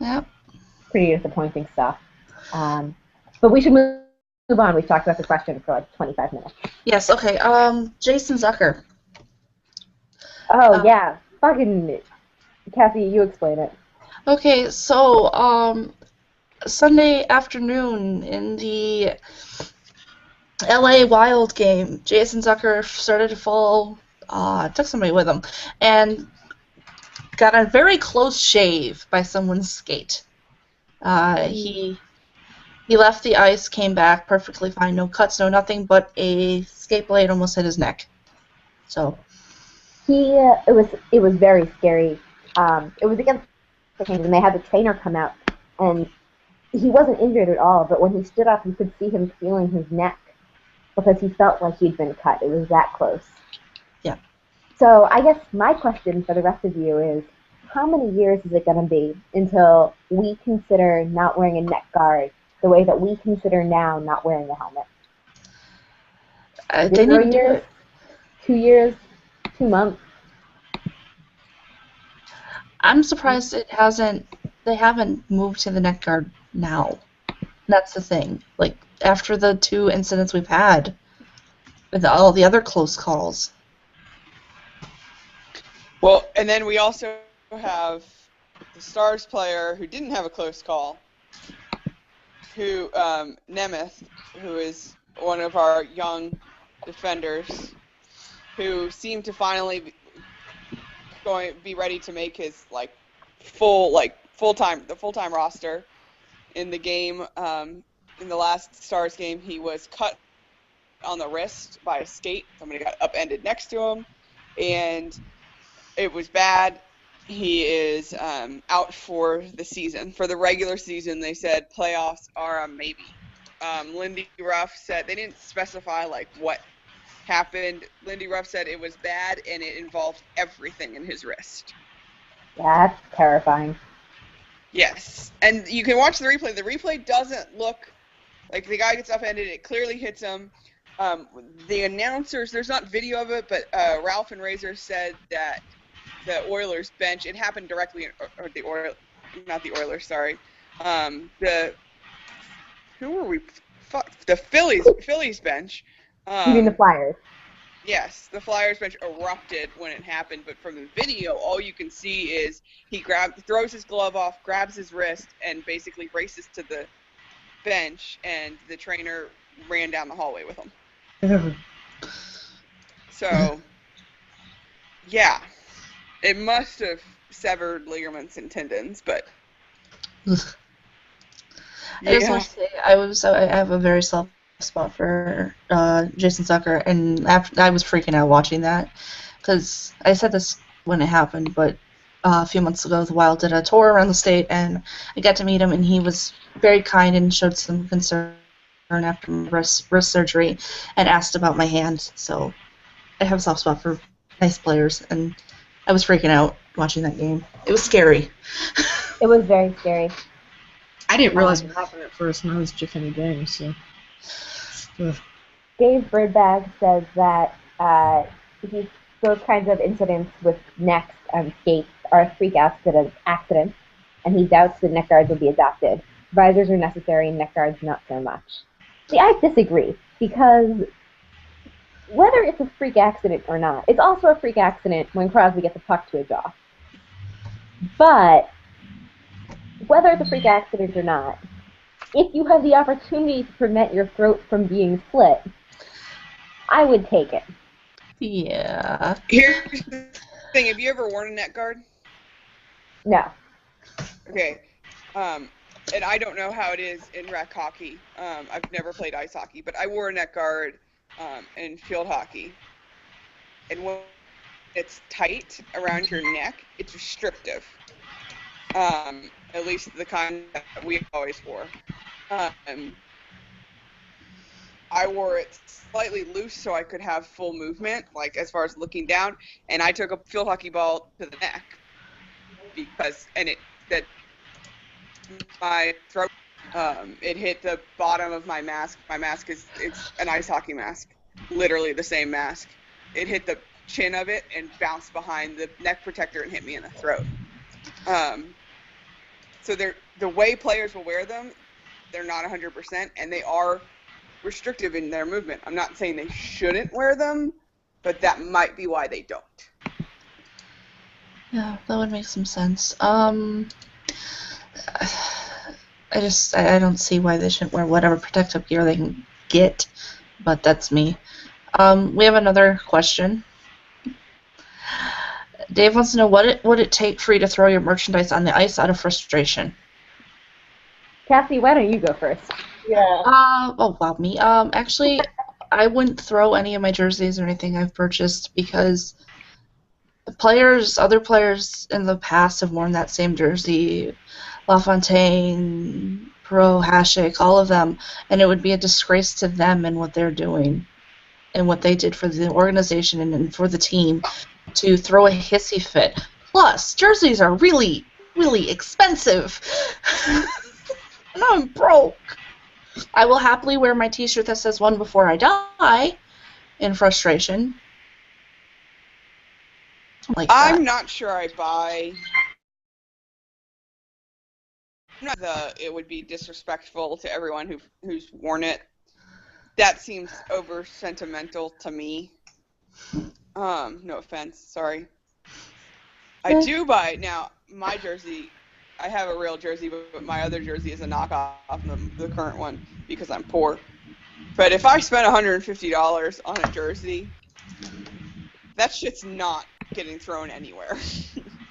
Yep. Pretty disappointing stuff. But we should move on. We've talked about the question for 25 minutes. Yes. Okay. Jason Zucker. Oh yeah, fucking Kathy, you explain it. Okay, so Sunday afternoon in the LA Wild game, Jason Zucker started to fall. Took somebody with him, and got a very close shave by someone's skate. He left the ice, came back perfectly fine, no cuts, no nothing, but a skate blade almost hit his neck. So it was very scary. It was against the Canes, and they had the trainer come out, and he wasn't injured at all, but when he stood up, you could see him feeling his neck because he felt like he'd been cut. It was that close. Yeah. So I guess my question for the rest of you is, how many years is it going to be until we consider not wearing a neck guard the way that we consider now not wearing a helmet? They need to do it. 2 years? 2 months? I'm surprised they haven't moved to the neck guard now. That's the thing. Like, after the 2 incidents we've had with all the other close calls. Well, and then we also have the Stars player who didn't have a close call, who Nemeth, who is one of our young defenders, who seemed to finally be ready to make his full-time roster. In the game, in the last Stars game, he was cut on the wrist by a skate. Somebody got upended next to him, and it was bad. He is out for the season. For the regular season, they said playoffs are a maybe. Lindy Ruff said they didn't specify like what happened. Lindy Ruff said it was bad and it involved everything in his wrist. Yeah, that's terrifying. Yes, and you can watch the replay. The replay doesn't look like the guy gets upended. It clearly hits him. The announcers, there's not video of it, but Ralph and Razor said that the Oilers bench, it happened directly, or the Oilers, not the Oilers, sorry. Who were we? The Phillies bench. You mean the Flyers? Yes, the Flyers bench erupted when it happened, but from the video, all you can see is he throws his glove off, grabs his wrist, and basically races to the bench, and the trainer ran down the hallway with him. So, yeah, it must have severed ligaments and tendons, but I just want to say I have a very soft spot for Jason Zucker, and after I was freaking out watching that because I said this when it happened, but a few months ago the Wild did a tour around the state, and I got to meet him, and he was very kind and showed some concern after my wrist surgery and asked about my hand. So I have a soft spot for nice players, and I was freaking out watching that game. It was scary. It was very scary. I didn't realize what happened at first, and I was jiffing the game, so. Ugh. Dave Birdbag says that those kinds of incidents with necks and skates are freak accidents, and he doubts that neck guards will be adopted. Visors are necessary, neck guards not so much. See, I disagree, because whether it's a freak accident or not, it's also a freak accident when Crosby gets a puck to a jaw. But whether it's a freak accident or not, if you have the opportunity to prevent your throat from being slit, I would take it. Yeah. Here's the thing. Have you ever worn a neck guard? No. Okay. And I don't know how it is in rec hockey. I've never played ice hockey, but I wore a neck guard in field hockey. And when it's tight around your neck, it's restrictive. At least the kind that we always wore. I wore it slightly loose so I could have full movement, like as far as looking down, and I took a field hockey ball to the neck my throat, it hit the bottom of my mask. My mask it's an ice hockey mask, literally the same mask. It hit the chin of it and bounced behind the neck protector and hit me in the throat. So the way players will wear them, they're not 100%, and they are restrictive in their movement. I'm not saying they shouldn't wear them, but that might be why they don't. Yeah, that would make some sense. I don't see why they shouldn't wear whatever protective gear they can get, but that's me. We have another question. Dave wants to know, what would it take for you to throw your merchandise on the ice out of frustration? Cassie, why don't you go first? Yeah. Oh, wow, me. Actually, I wouldn't throw any of my jerseys or anything I've purchased because other players in the past have worn that same jersey. LaFontaine, Pro, Hasek, all of them, and it would be a disgrace to them and what they're doing and what they did for the organization and for the team to throw a hissy fit. Plus, jerseys are really, really expensive. And I'm broke. I will happily wear my t-shirt that says "One Before I Die" in frustration. Like I'm that. not sure I buy. It would be disrespectful to everyone who's worn it. That seems over sentimental to me. No offense, sorry. I do buy now. My jersey, I have a real jersey, but my other jersey is a knockoff of the current one because I'm poor. But if I spend $150 on a jersey, that shit's not getting thrown anywhere.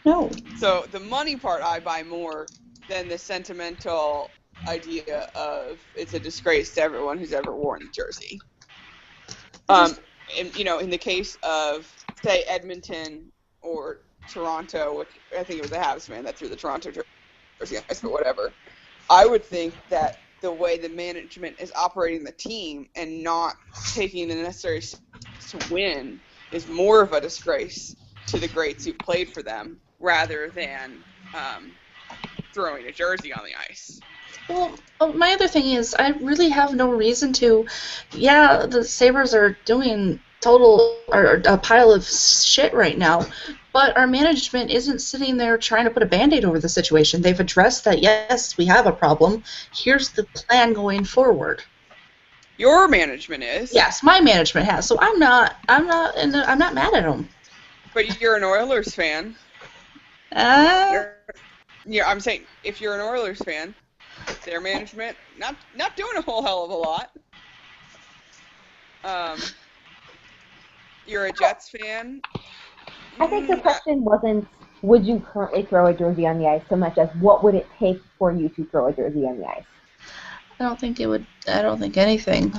No. So the money part I buy more than the sentimental idea of it's a disgrace to everyone who's ever worn the jersey. And in the case of say Edmonton or Toronto, which I think it was the Habs fan that threw the Toronto jersey, but whatever. I would think that the way the management is operating the team and not taking the necessary steps to win is more of a disgrace to the greats who played for them rather than throwing a jersey on the ice. Well, my other thing is I really have no reason to. Yeah, the Sabres are doing a pile of shit right now, but our management isn't sitting there trying to put a Band-Aid over the situation. They've addressed that, yes, we have a problem. Here's the plan going forward. Your management is. Yes, my management has. So I'm not mad at them. But you're an Oilers fan. Uh, Yeah, I'm saying if you're an Oilers fan, their management not doing a whole hell of a lot. You're a Jets fan. I think the question wasn't, would you currently throw a jersey on the ice, so much as what would it take for you to throw a jersey on the ice? I don't think anything.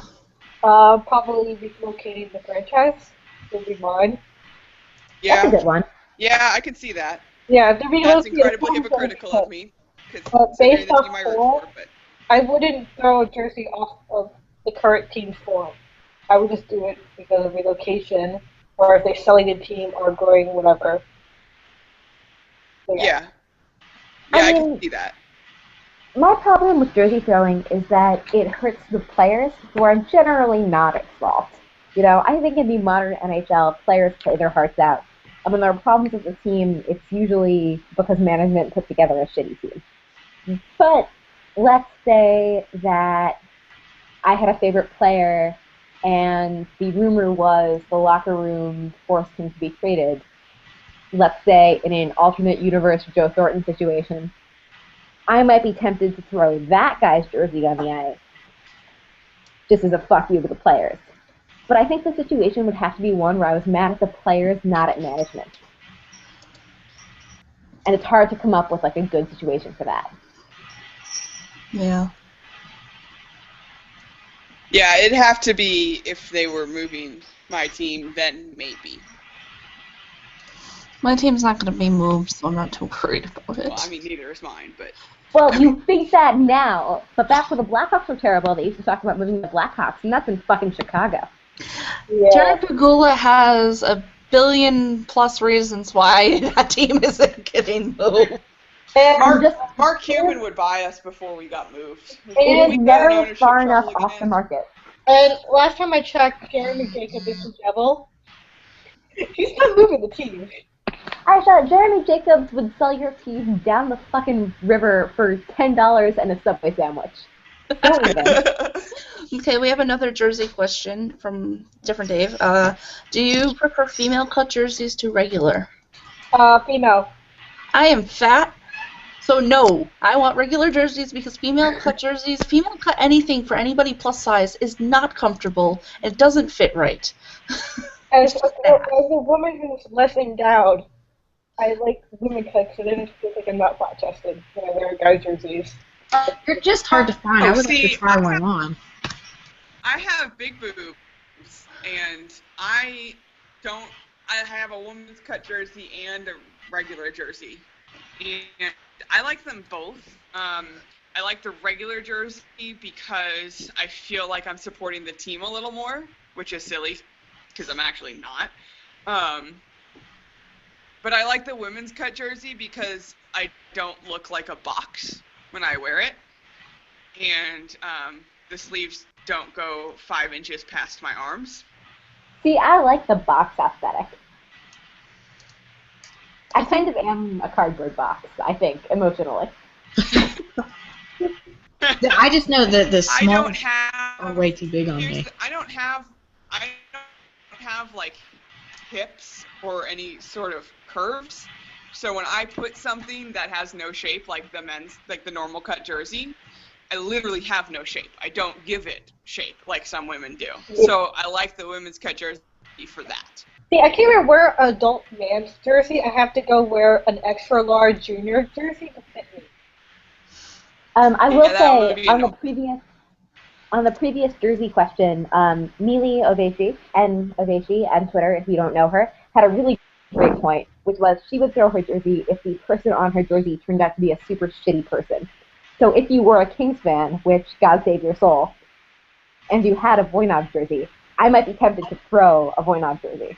Probably relocating the franchise would be mine. Yeah. That's a good one. Yeah, I can see that. Yeah, the relocation. That's incredibly hypocritical of me. Based off my form, but I wouldn't throw a jersey off of the current team's form. I would just do it because of relocation, or if they're selling the team or growing whatever. So, yeah. I I mean, can see that. My problem with jersey throwing is that it hurts the players who are generally not at fault. I think in the modern NHL, players play their hearts out. When there are problems with the team, it's usually because management put together a shitty team. But let's say that I had a favorite player and the rumor was the locker room forced him to be traded. Let's say in an alternate universe Joe Thornton situation, I might be tempted to throw that guy's jersey on the ice just as a fuck you to the players. But I think the situation would have to be one where I was mad at the players, not at management. And it's hard to come up with like a good situation for that. Yeah. Yeah, it'd have to be if they were moving my team, then maybe. My team's not going to be moved, so I'm not too worried about it. Well, I mean, neither is mine, but... Well, you think that now, but back when the Blackhawks were terrible, they used to talk about moving the Blackhawks, and that's in fucking Chicago. Yeah. Jared Pagula has a billion-plus reasons why that team isn't getting moved. Mark Cuban would buy us before we got moved. It is We got never ownership far trouble enough off the again. market. And last time I checked, Jeremy Jacobs is the devil. He's not moving the team. I thought Jeremy Jacobs would sell your team down the fucking river for $10 and a Subway sandwich. Don't even. Okay, we have another jersey question from different Dave. Do you prefer female cut jerseys to regular? Female. I am fat, so no. I want regular jerseys because female cut anything for anybody plus size is not comfortable and it doesn't fit right. As a woman who's less endowed, I like women cuts so then it feels like I'm not flat chested when I wear guys' jerseys. They're just hard to find. I would like to try one on. I have big boobs, and I have a woman's cut jersey and a regular jersey. And I like them both. I like the regular jersey because I feel like I'm supporting the team a little more, which is silly because I'm actually not. But I like the women's cut jersey because I don't look like a box when I wear it. And the sleeves don't go 5 inches past my arms. See, I like the box aesthetic. I kind of am a cardboard box, I think, emotionally. I just know that the I small don't have are way too big on me. I don't have like hips or any sort of curves. So when I put something that has no shape, like the normal cut jersey, I literally have no shape. I don't give it shape like some women do. So I like the women's cut jersey for that. See, I can't even wear an adult man's jersey. I have to go wear an extra large junior jersey to fit me. I will that would say be annoying. on the previous jersey question, Mili Obeshi and Twitter, if you don't know her, had a really great point, which was she would throw her jersey if the person on her jersey turned out to be a super shitty person. So if you were a Kings fan, which God save your soul, and you had a Voynov jersey, I might be tempted to throw a Voynov jersey.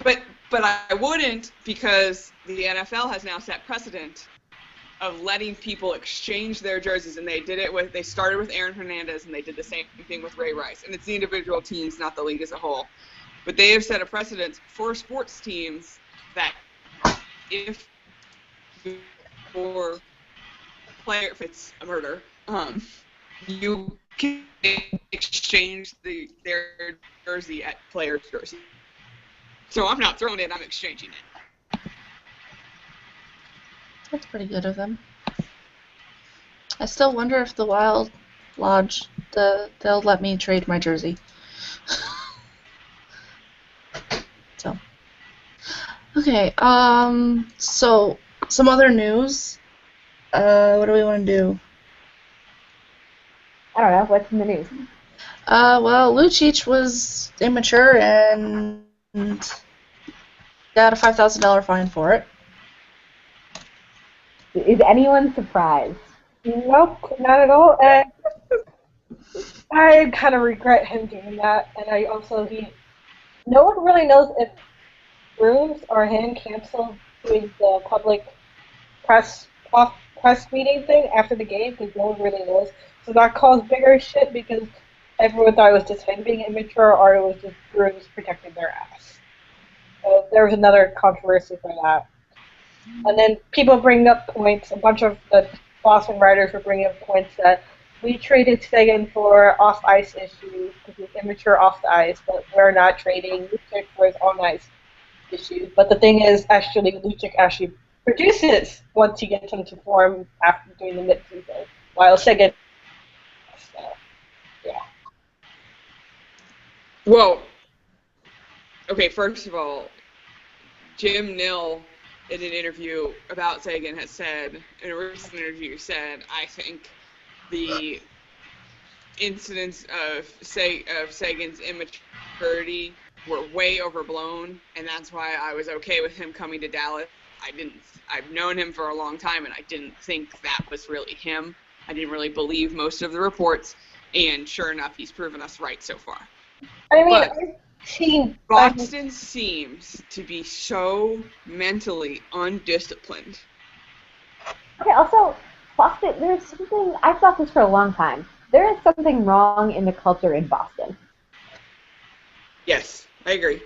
But I wouldn't, because the NFL has now set precedent of letting people exchange their jerseys, and they started with Aaron Hernandez, and they did the same thing with Ray Rice, and it's the individual teams, not the league as a whole. But they have set a precedent for sports teams that if your player, if it's a murder, you can exchange their jersey at player's jersey. So I'm not throwing it, I'm exchanging it. That's pretty good of them. I still wonder if the Wild Lodge, they'll let me trade my jersey. So, okay. So some other news. What do we want to do? I don't know. What's in the news? Well, Lucic was immature and got a $5,000 fine for it. Is anyone surprised? Nope, not at all. And I kind of regret him doing that. And no one really knows if Bruce or him canceled doing the public press meeting thing after the game, because no one really knows. So that caused bigger shit because everyone thought it was just him being immature or it was just Bruce protecting their ass. So there was another controversy for that. And then people bring up points, a bunch of the Boston writers were bringing up points that we traded Sagan for off-ice issues because he's immature off the ice, but we're not trading Lucic for his on-ice issues. But the thing is, actually, Lucic actually produces once he gets into form after doing the mid-season, while Sagan, so, yeah. Well, okay, first of all, Jim Nill, in an interview about Sagan, has said, in a recent interview, said, I think the incidents of Sagan's immaturity were way overblown, and that's why I was okay with him coming to Dallas. I've known him for a long time, and I didn't think that was really him. I didn't really believe most of the reports, and sure enough, he's proven us right so far. I mean, But I've seen Boston seems to be so mentally undisciplined. Okay, also, Boston, there's something, I've thought this for a long time. There is something wrong in the culture in Boston. Yes, I agree.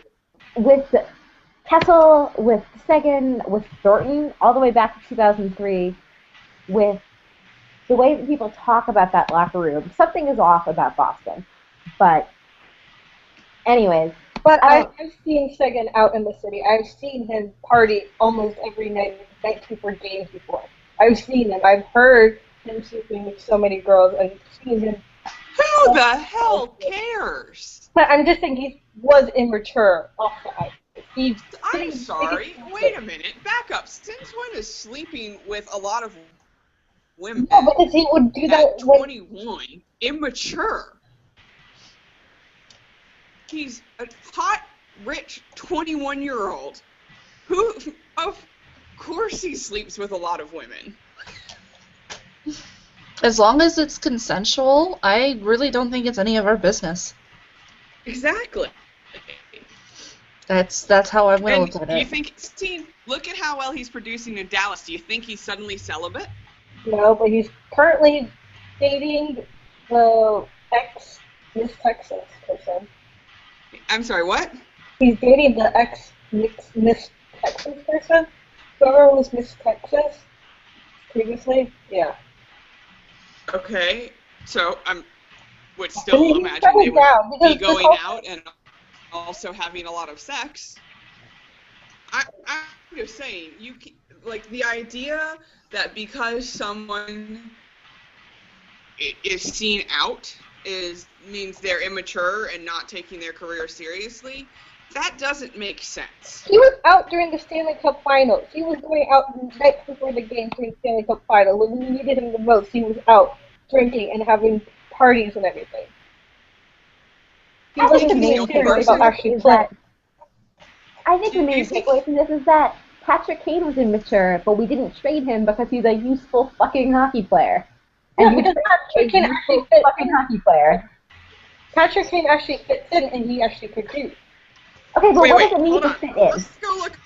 With Kessel, with Sagan, with Thornton, all the way back to 2003, with the way that people talk about that locker room, something is off about Boston. But, anyways. But I've seen Sagan out in the city. I've seen him party almost every night before games before. I've seen him. I've heard him sleeping with so many girls and seen him. Who the hell cares? But I'm just saying he was immature off the ice. I'm sorry. Wait a minute. Back up. Since when is sleeping with a lot of women? No, because he would do that at 21, immature. He's a hot, rich 21-year-old who, of course, he sleeps with a lot of women. As long as it's consensual, I really don't think it's any of our business. Exactly. That's how I'm going to look at Do you it. think, Steve, look at how well he's producing in Dallas. Do you think he's suddenly celibate? No, but he's currently dating the ex-Miss Texas person. I'm sorry, what? He's dating the ex-Miss Texas person. Whoever was Miss Texas previously, yeah. Okay, so I would still He's imagine settling they would down because be going out and also having a lot of sex. just saying, like the idea that because someone is seen out means they're immature and not taking their career seriously. That doesn't make sense. He was out during the Stanley Cup Finals. He was going out nights before the game during the Stanley Cup Final. When we needed him the most, he was out drinking and having parties and everything. He I think wasn't the main being serious takeaway about from actually this is playing. that I think the main takeaway from this is that Patrick Kane was immature, but we didn't trade him because he's a useful fucking hockey player. Yeah, And you because trade Patrick Kane a actually useful fits fucking in. hockey player. Patrick Kane actually fits in, and he actually could do. Okay, but Wait, what does it mean hold to on. fit in? Let's go look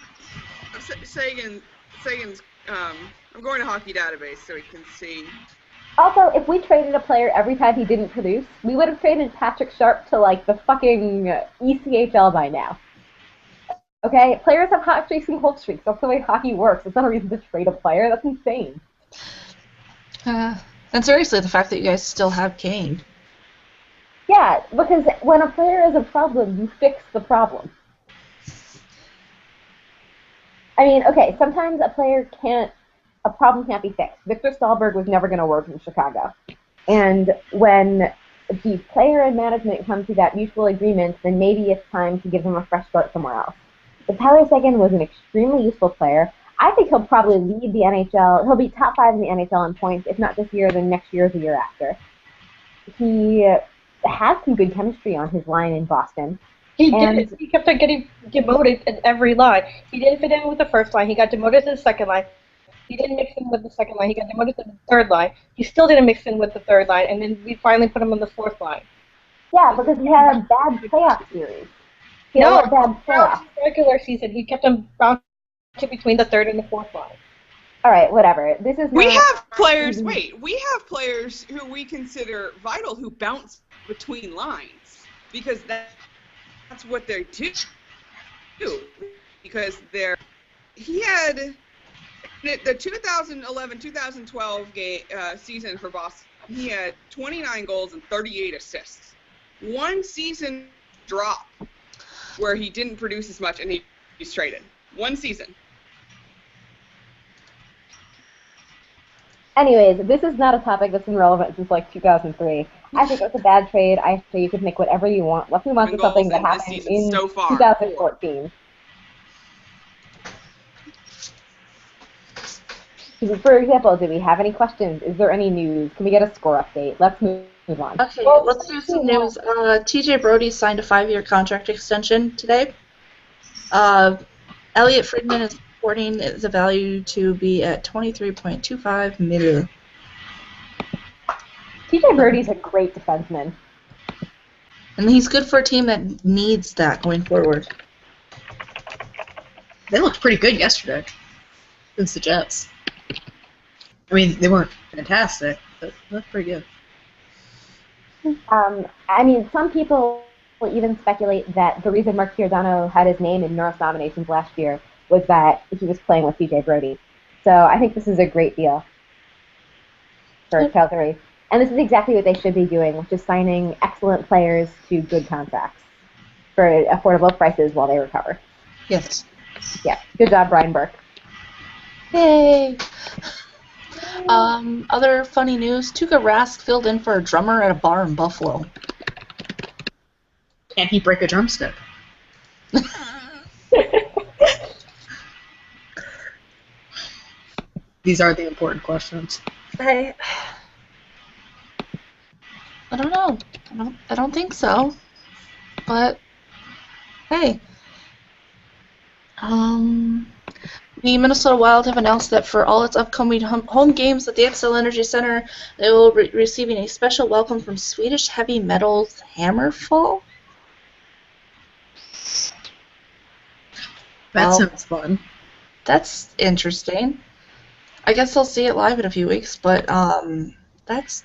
up Sagan's. I'm going to Hockey Database so we can see. Also, if we traded a player every time he didn't produce, we would have traded Patrick Sharp to, like, the fucking ECHL by now. Okay? Players have hot streaks and cold streaks. That's the way hockey works. It's not a reason to trade a player. That's insane. And seriously, the fact that you guys still have Kane. Yeah, because when a player is a problem, you fix the problem. I mean, okay, sometimes a problem can't be fixed. Victor Stahlberg was never going to work in Chicago. And when the player and management come to that mutual agreement, then maybe it's time to give him a fresh start somewhere else. But Tyler Seguin was an extremely useful player. I think he'll probably lead the NHL. He'll be top 5 in the NHL in points, if not this year, then next year or the year after. He has some good chemistry on his line in Boston. He did. He kept on getting demoted in every line. He didn't fit in with the first line. He got demoted to the second line. He didn't mix in with the second line. He got demoted to the third line. He still didn't mix in with the third line, and then we finally put him on the fourth line. Yeah, because he had a bad playoff series. He had a bad playoff. Regular season, he kept him bouncing between the third and the fourth line. All right, whatever. This is We not... have players. Wait, we have players who we consider vital who bounce between lines because that's what they do. Because he had the 2011-2012 season for Boston. He had 29 goals and 38 assists. One season drop where he didn't produce as much and he's traded. One season. Anyways, this is not a topic that's been relevant since like 2003. I think it's a bad trade. I say you could make whatever you want. Let's move on to something that happened in 2014. For example, do we have any questions? Is there any news? Can we get a score update? Let's move on. Okay, let's do some news. TJ Brody signed a 5-year contract extension today. Elliot Friedman is reporting the value to be at $23.25 million. TJ Brody's a great defenseman. And he's good for a team that needs that going forward. They looked pretty good yesterday against the Jets. I mean, they weren't fantastic, but they looked pretty good. I mean, some people will even speculate that the reason Mark Giordano had his name in Norris nominations last year was that he was playing with TJ Brody. So I think this is a great deal for Calgary. And this is exactly what they should be doing, which is signing excellent players to good contracts for affordable prices while they recover. Yes. Yeah. Good job, Brian Burke. Yay! Other funny news, Tuukka Rask filled in for a drummer at a bar in Buffalo. Can't he break a drumstick? These are the important questions. I don't know. I don't think so. But hey. The Minnesota Wild have announced that for all its upcoming home games at the Xcel Energy Center, they will be receiving a special welcome from Swedish heavy metal's Hammerfall. That sounds fun. That's interesting. I guess I'll see it live in a few weeks, but that's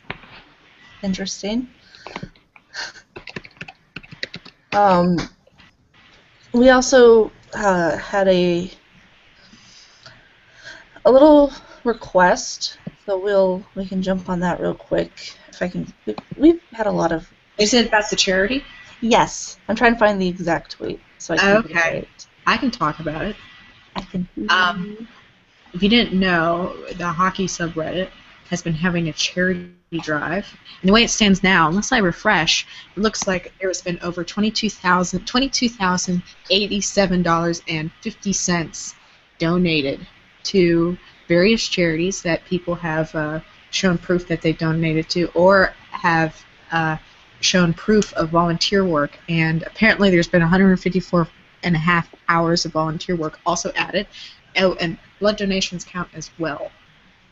interesting. We also had a little request, so we can jump on that real quick. If I can, we've had a lot of. Is it about the charity? Yes, I'm trying to find the exact tweet so I can. Okay, I can talk about it. I can. If you didn't know, the hockey subreddit has been having a charity drive. And the way it stands now, unless I refresh, it looks like there's been over $22,087.50 donated to various charities that people have shown proof that they've donated to, or have shown proof of volunteer work. And apparently there's been 154.5 hours of volunteer work also added. Oh, and blood donations count as well.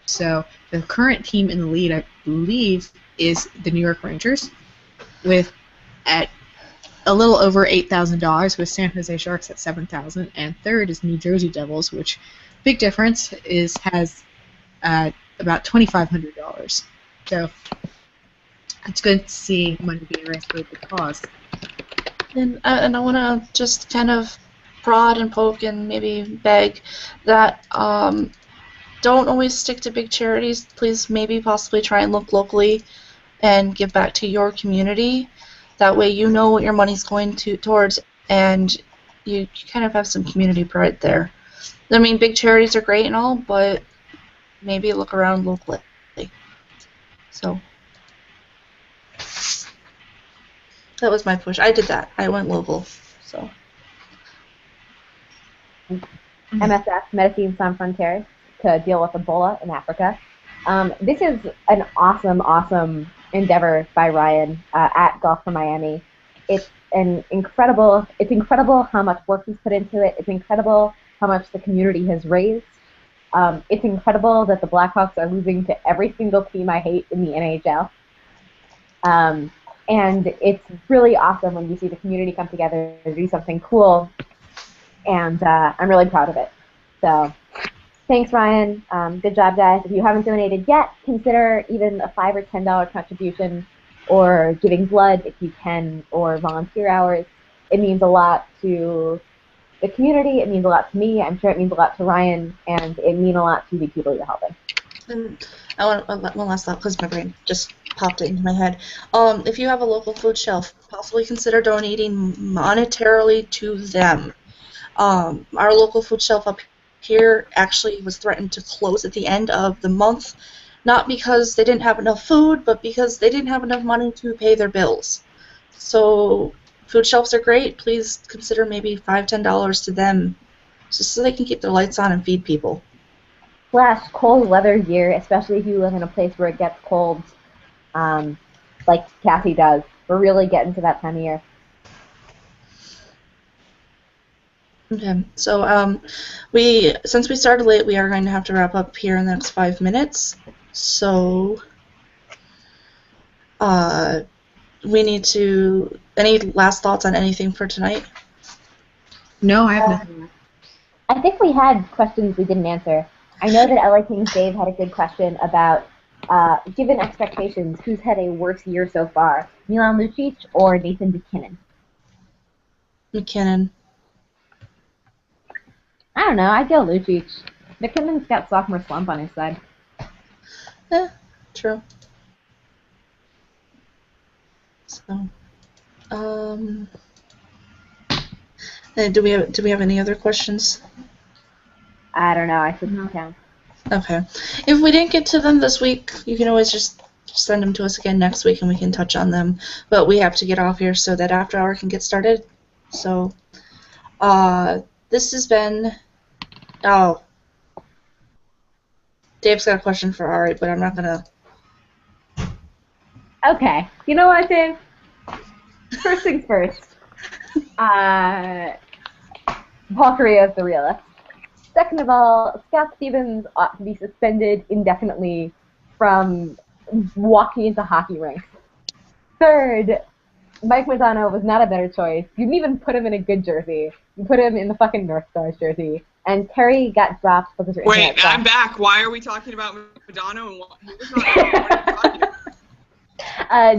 So the current team in the lead, I believe, is the New York Rangers, with at a little over $8,000, with San Jose Sharks at $7,000, and third is New Jersey Devils, which, big difference, has about $2,500. So it's good to see money being raised for the cause. And I want to just kind of prod and poke and maybe beg that don't always stick to big charities. Please maybe possibly try and look locally and give back to your community. That way you know what your money's going towards, and you kind of have some community pride there. I mean, big charities are great and all, but maybe look around locally. So that was my push. I did that. I went local. So. MSF, Medicine Sans Frontières, to deal with Ebola in Africa. This is an awesome endeavor by Ryan at Golf for Miami. It's incredible how much work he's put into it. It's incredible how much the community has raised. It's incredible that the Blackhawks are losing to every single team I hate in the NHL. And it's really awesome when you see the community come together to do something cool. And I'm really proud of it. So thanks, Ryan. Good job, guys. If you haven't donated yet, consider even a $5 or $10 contribution, or giving blood if you can, or volunteer hours. It means a lot to the community. It means a lot to me. I'm sure it means a lot to Ryan, and it means a lot to the people you're helping. And I want one last thought, because my brain just popped into my head. If you have a local food shelf, possibly consider donating monetarily to them. Our local food shelf up here actually was threatened to close at the end of the month, not because they didn't have enough food, but because they didn't have enough money to pay their bills. So food shelves are great. Please consider maybe $5, $10 to them, just so they can keep their lights on and feed people. / cold weather gear, especially if you live in a place where it gets cold, like Cassie does. We're really getting to that time of year. Okay, so since we started late, we are going to have to wrap up here in the next 5 minutes. So we need to. Any last thoughts on anything for tonight? No, I have nothing. I think we had questions we didn't answer. I know that LA Kings Dave had a good question about, given expectations, who's had a worse year so far, Milan Lucic or Nathan McKinnon? McKinnon. I don't know. I'd go Lucic. McKinnon's got sophomore slump on his side. True. So, do we have any other questions? I don't know. I shouldn't count. Okay. If we didn't get to them this week, you can always just send them to us again next week, and we can touch on them. But we have to get off here so that after hour can get started. So, this has been. Oh. Dave's got a question for Ari, but I'm not gonna. Okay. You know what, Dave? First things first. Paul Correa is the realist. Second of all, Scott Stevens ought to be suspended indefinitely from walking into hockey rinks. Third, Mike Modano was not a better choice. You didn't even put him in a good jersey. You put him in the fucking North Stars jersey. And Terry got dropped because her internet Wait, I'm back. Why are we talking about Modano and what was not what are you talking about?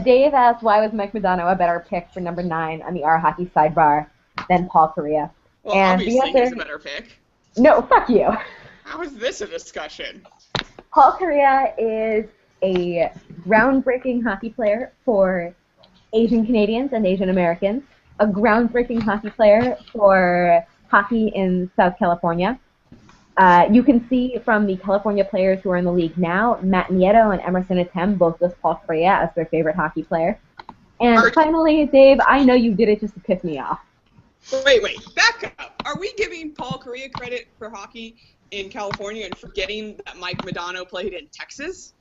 Dave asked why was Mike Modano a better pick for number 9 on the R Hockey sidebar than Paul Correa. Well, and obviously he's a better pick. No, fuck you. How is this a discussion? Paul Correa is a groundbreaking hockey player for Asian Canadians and Asian Americans, a groundbreaking hockey player for hockey in South California, You can see from the California players who are in the league now, Matt Nieto and Emerson Atem both list Paul Correa as their favorite hockey player. And finally, Dave, I know you did it just to piss me off. Wait, back up. Are we giving Paul Correa credit for hockey in California and forgetting that Mike Modano played in Texas?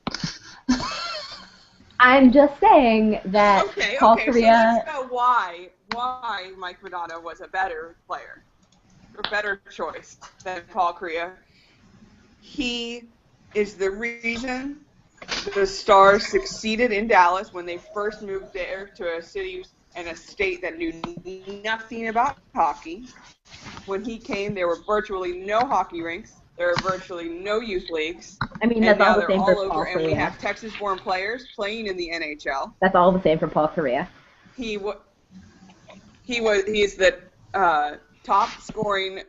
I'm just saying that Paul Correa... So let's know why Mike Modano was a better player, a better choice than Paul Correa. He is the reason the Stars succeeded in Dallas when they first moved there to a city and a state that knew nothing about hockey. When he came, there were virtually no hockey rinks. There were virtually no youth leags. I mean, and that's now all the they're same all for Paul over, Correa. and we have Texas-born players playing in the NHL. That's all the same for Paul Correa. He is the top scoring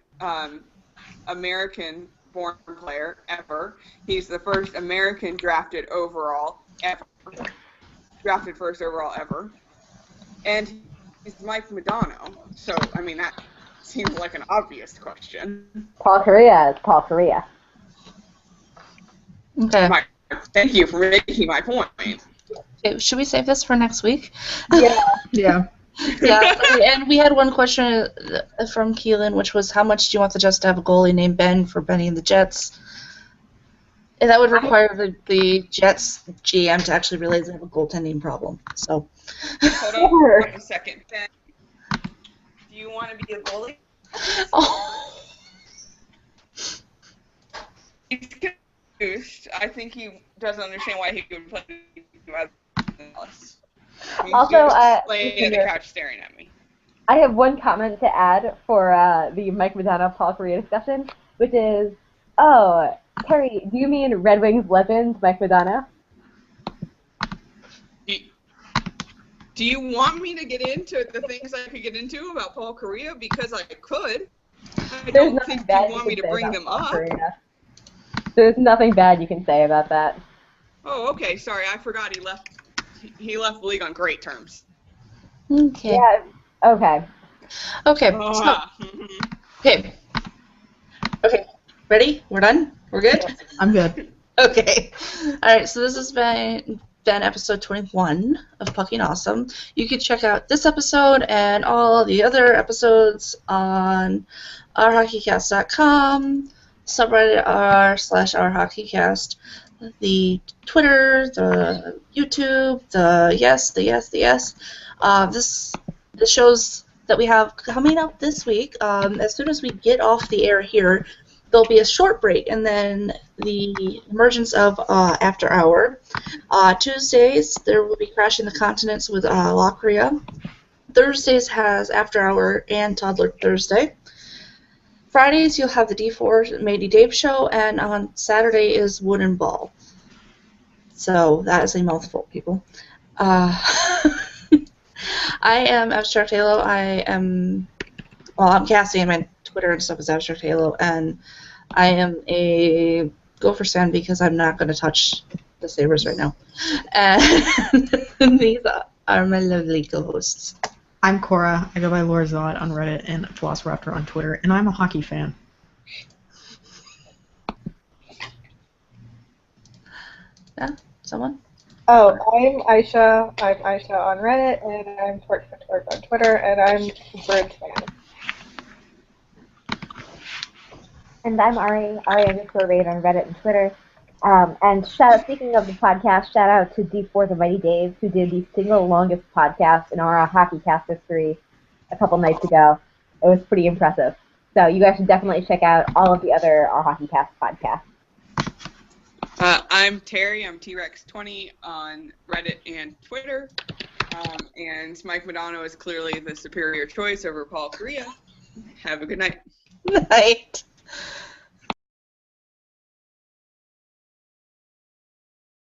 American-born player ever. He's the first American drafted first overall ever. And he's Mike Modano. So, I mean, that seems like an obvious question. Paul Correa is Paul Correa. Okay. Thank you for making my point. Okay, should we save this for next week? Yeah. Yeah, and we had one question from Keelan, which was, how much do you want the Jets to have a goalie named Ben for Benny and the Jets? And that would require the Jets GM to actually realize they have a goaltending problem. So. Hold on a second. Ben, do you want to be a goalie? Oh. He's confused. I think he doesn't understand why he would play Dallas. He's Also, just laying on the couch staring at me. I have one comment to add for the Mike Modano Paul Correa discussion, which is, oh, Terry, do you mean Red Wings legend Mike Modano? Do you want me to get into the things I could get into about Paul Correa? Because I could. I don't think you want me to bring them up. There's nothing bad you can say about that. Oh, okay. Sorry, I forgot he left. He left the league on great terms. Okay. Yeah. Okay. Okay. Okay. Okay. Ready? We're done? We're good? I'm good. Okay. All right. So this has been episode 21 of Puckin Awesome. You can check out this episode and all the other episodes on ourhockeycast.com, subreddit r/ourhockeycast, the Twitter, the YouTube, the yes. The shows that we have coming up this week, as soon as we get off the air here, there'll be a short break, and then the emergence of After Hour. Tuesdays, there will be Crashing the Continents with La Korea. Thursdays has After Hour and Toddler Thursday. Fridays, you'll have the D4 Matey Dave show, and on Saturday is Wooden Ball. So that is a mouthful, people. I am Abstract Halo. I'm Cassie, and my Twitter and stuff is Abstract Halo, and I am a Gopher stan because I'm not going to touch the Sabres right now. And these are my lovely co-hosts. I'm Cora. I go by Lorzod on Reddit and Velociraptor on Twitter, and I'm a hockey fan. Yeah? Someone? Oh, I'm Aisha. I'm Aisha on Reddit, and I'm Twerk on Twitter, and I'm a Birds fan. And I'm Ari _Raid on Reddit and Twitter. And speaking of the podcast, shout out to D4 the Mighty Dave, who did the single longest podcast in our HockeyCast history a couple nights ago. It was pretty impressive. So you guys should definitely check out all of the other Our HockeyCast podcasts. I'm Terry. I'm T-Rex20 on Reddit and Twitter. And Mike Modano is clearly the superior choice over Paul Correa. Have a good night. Night.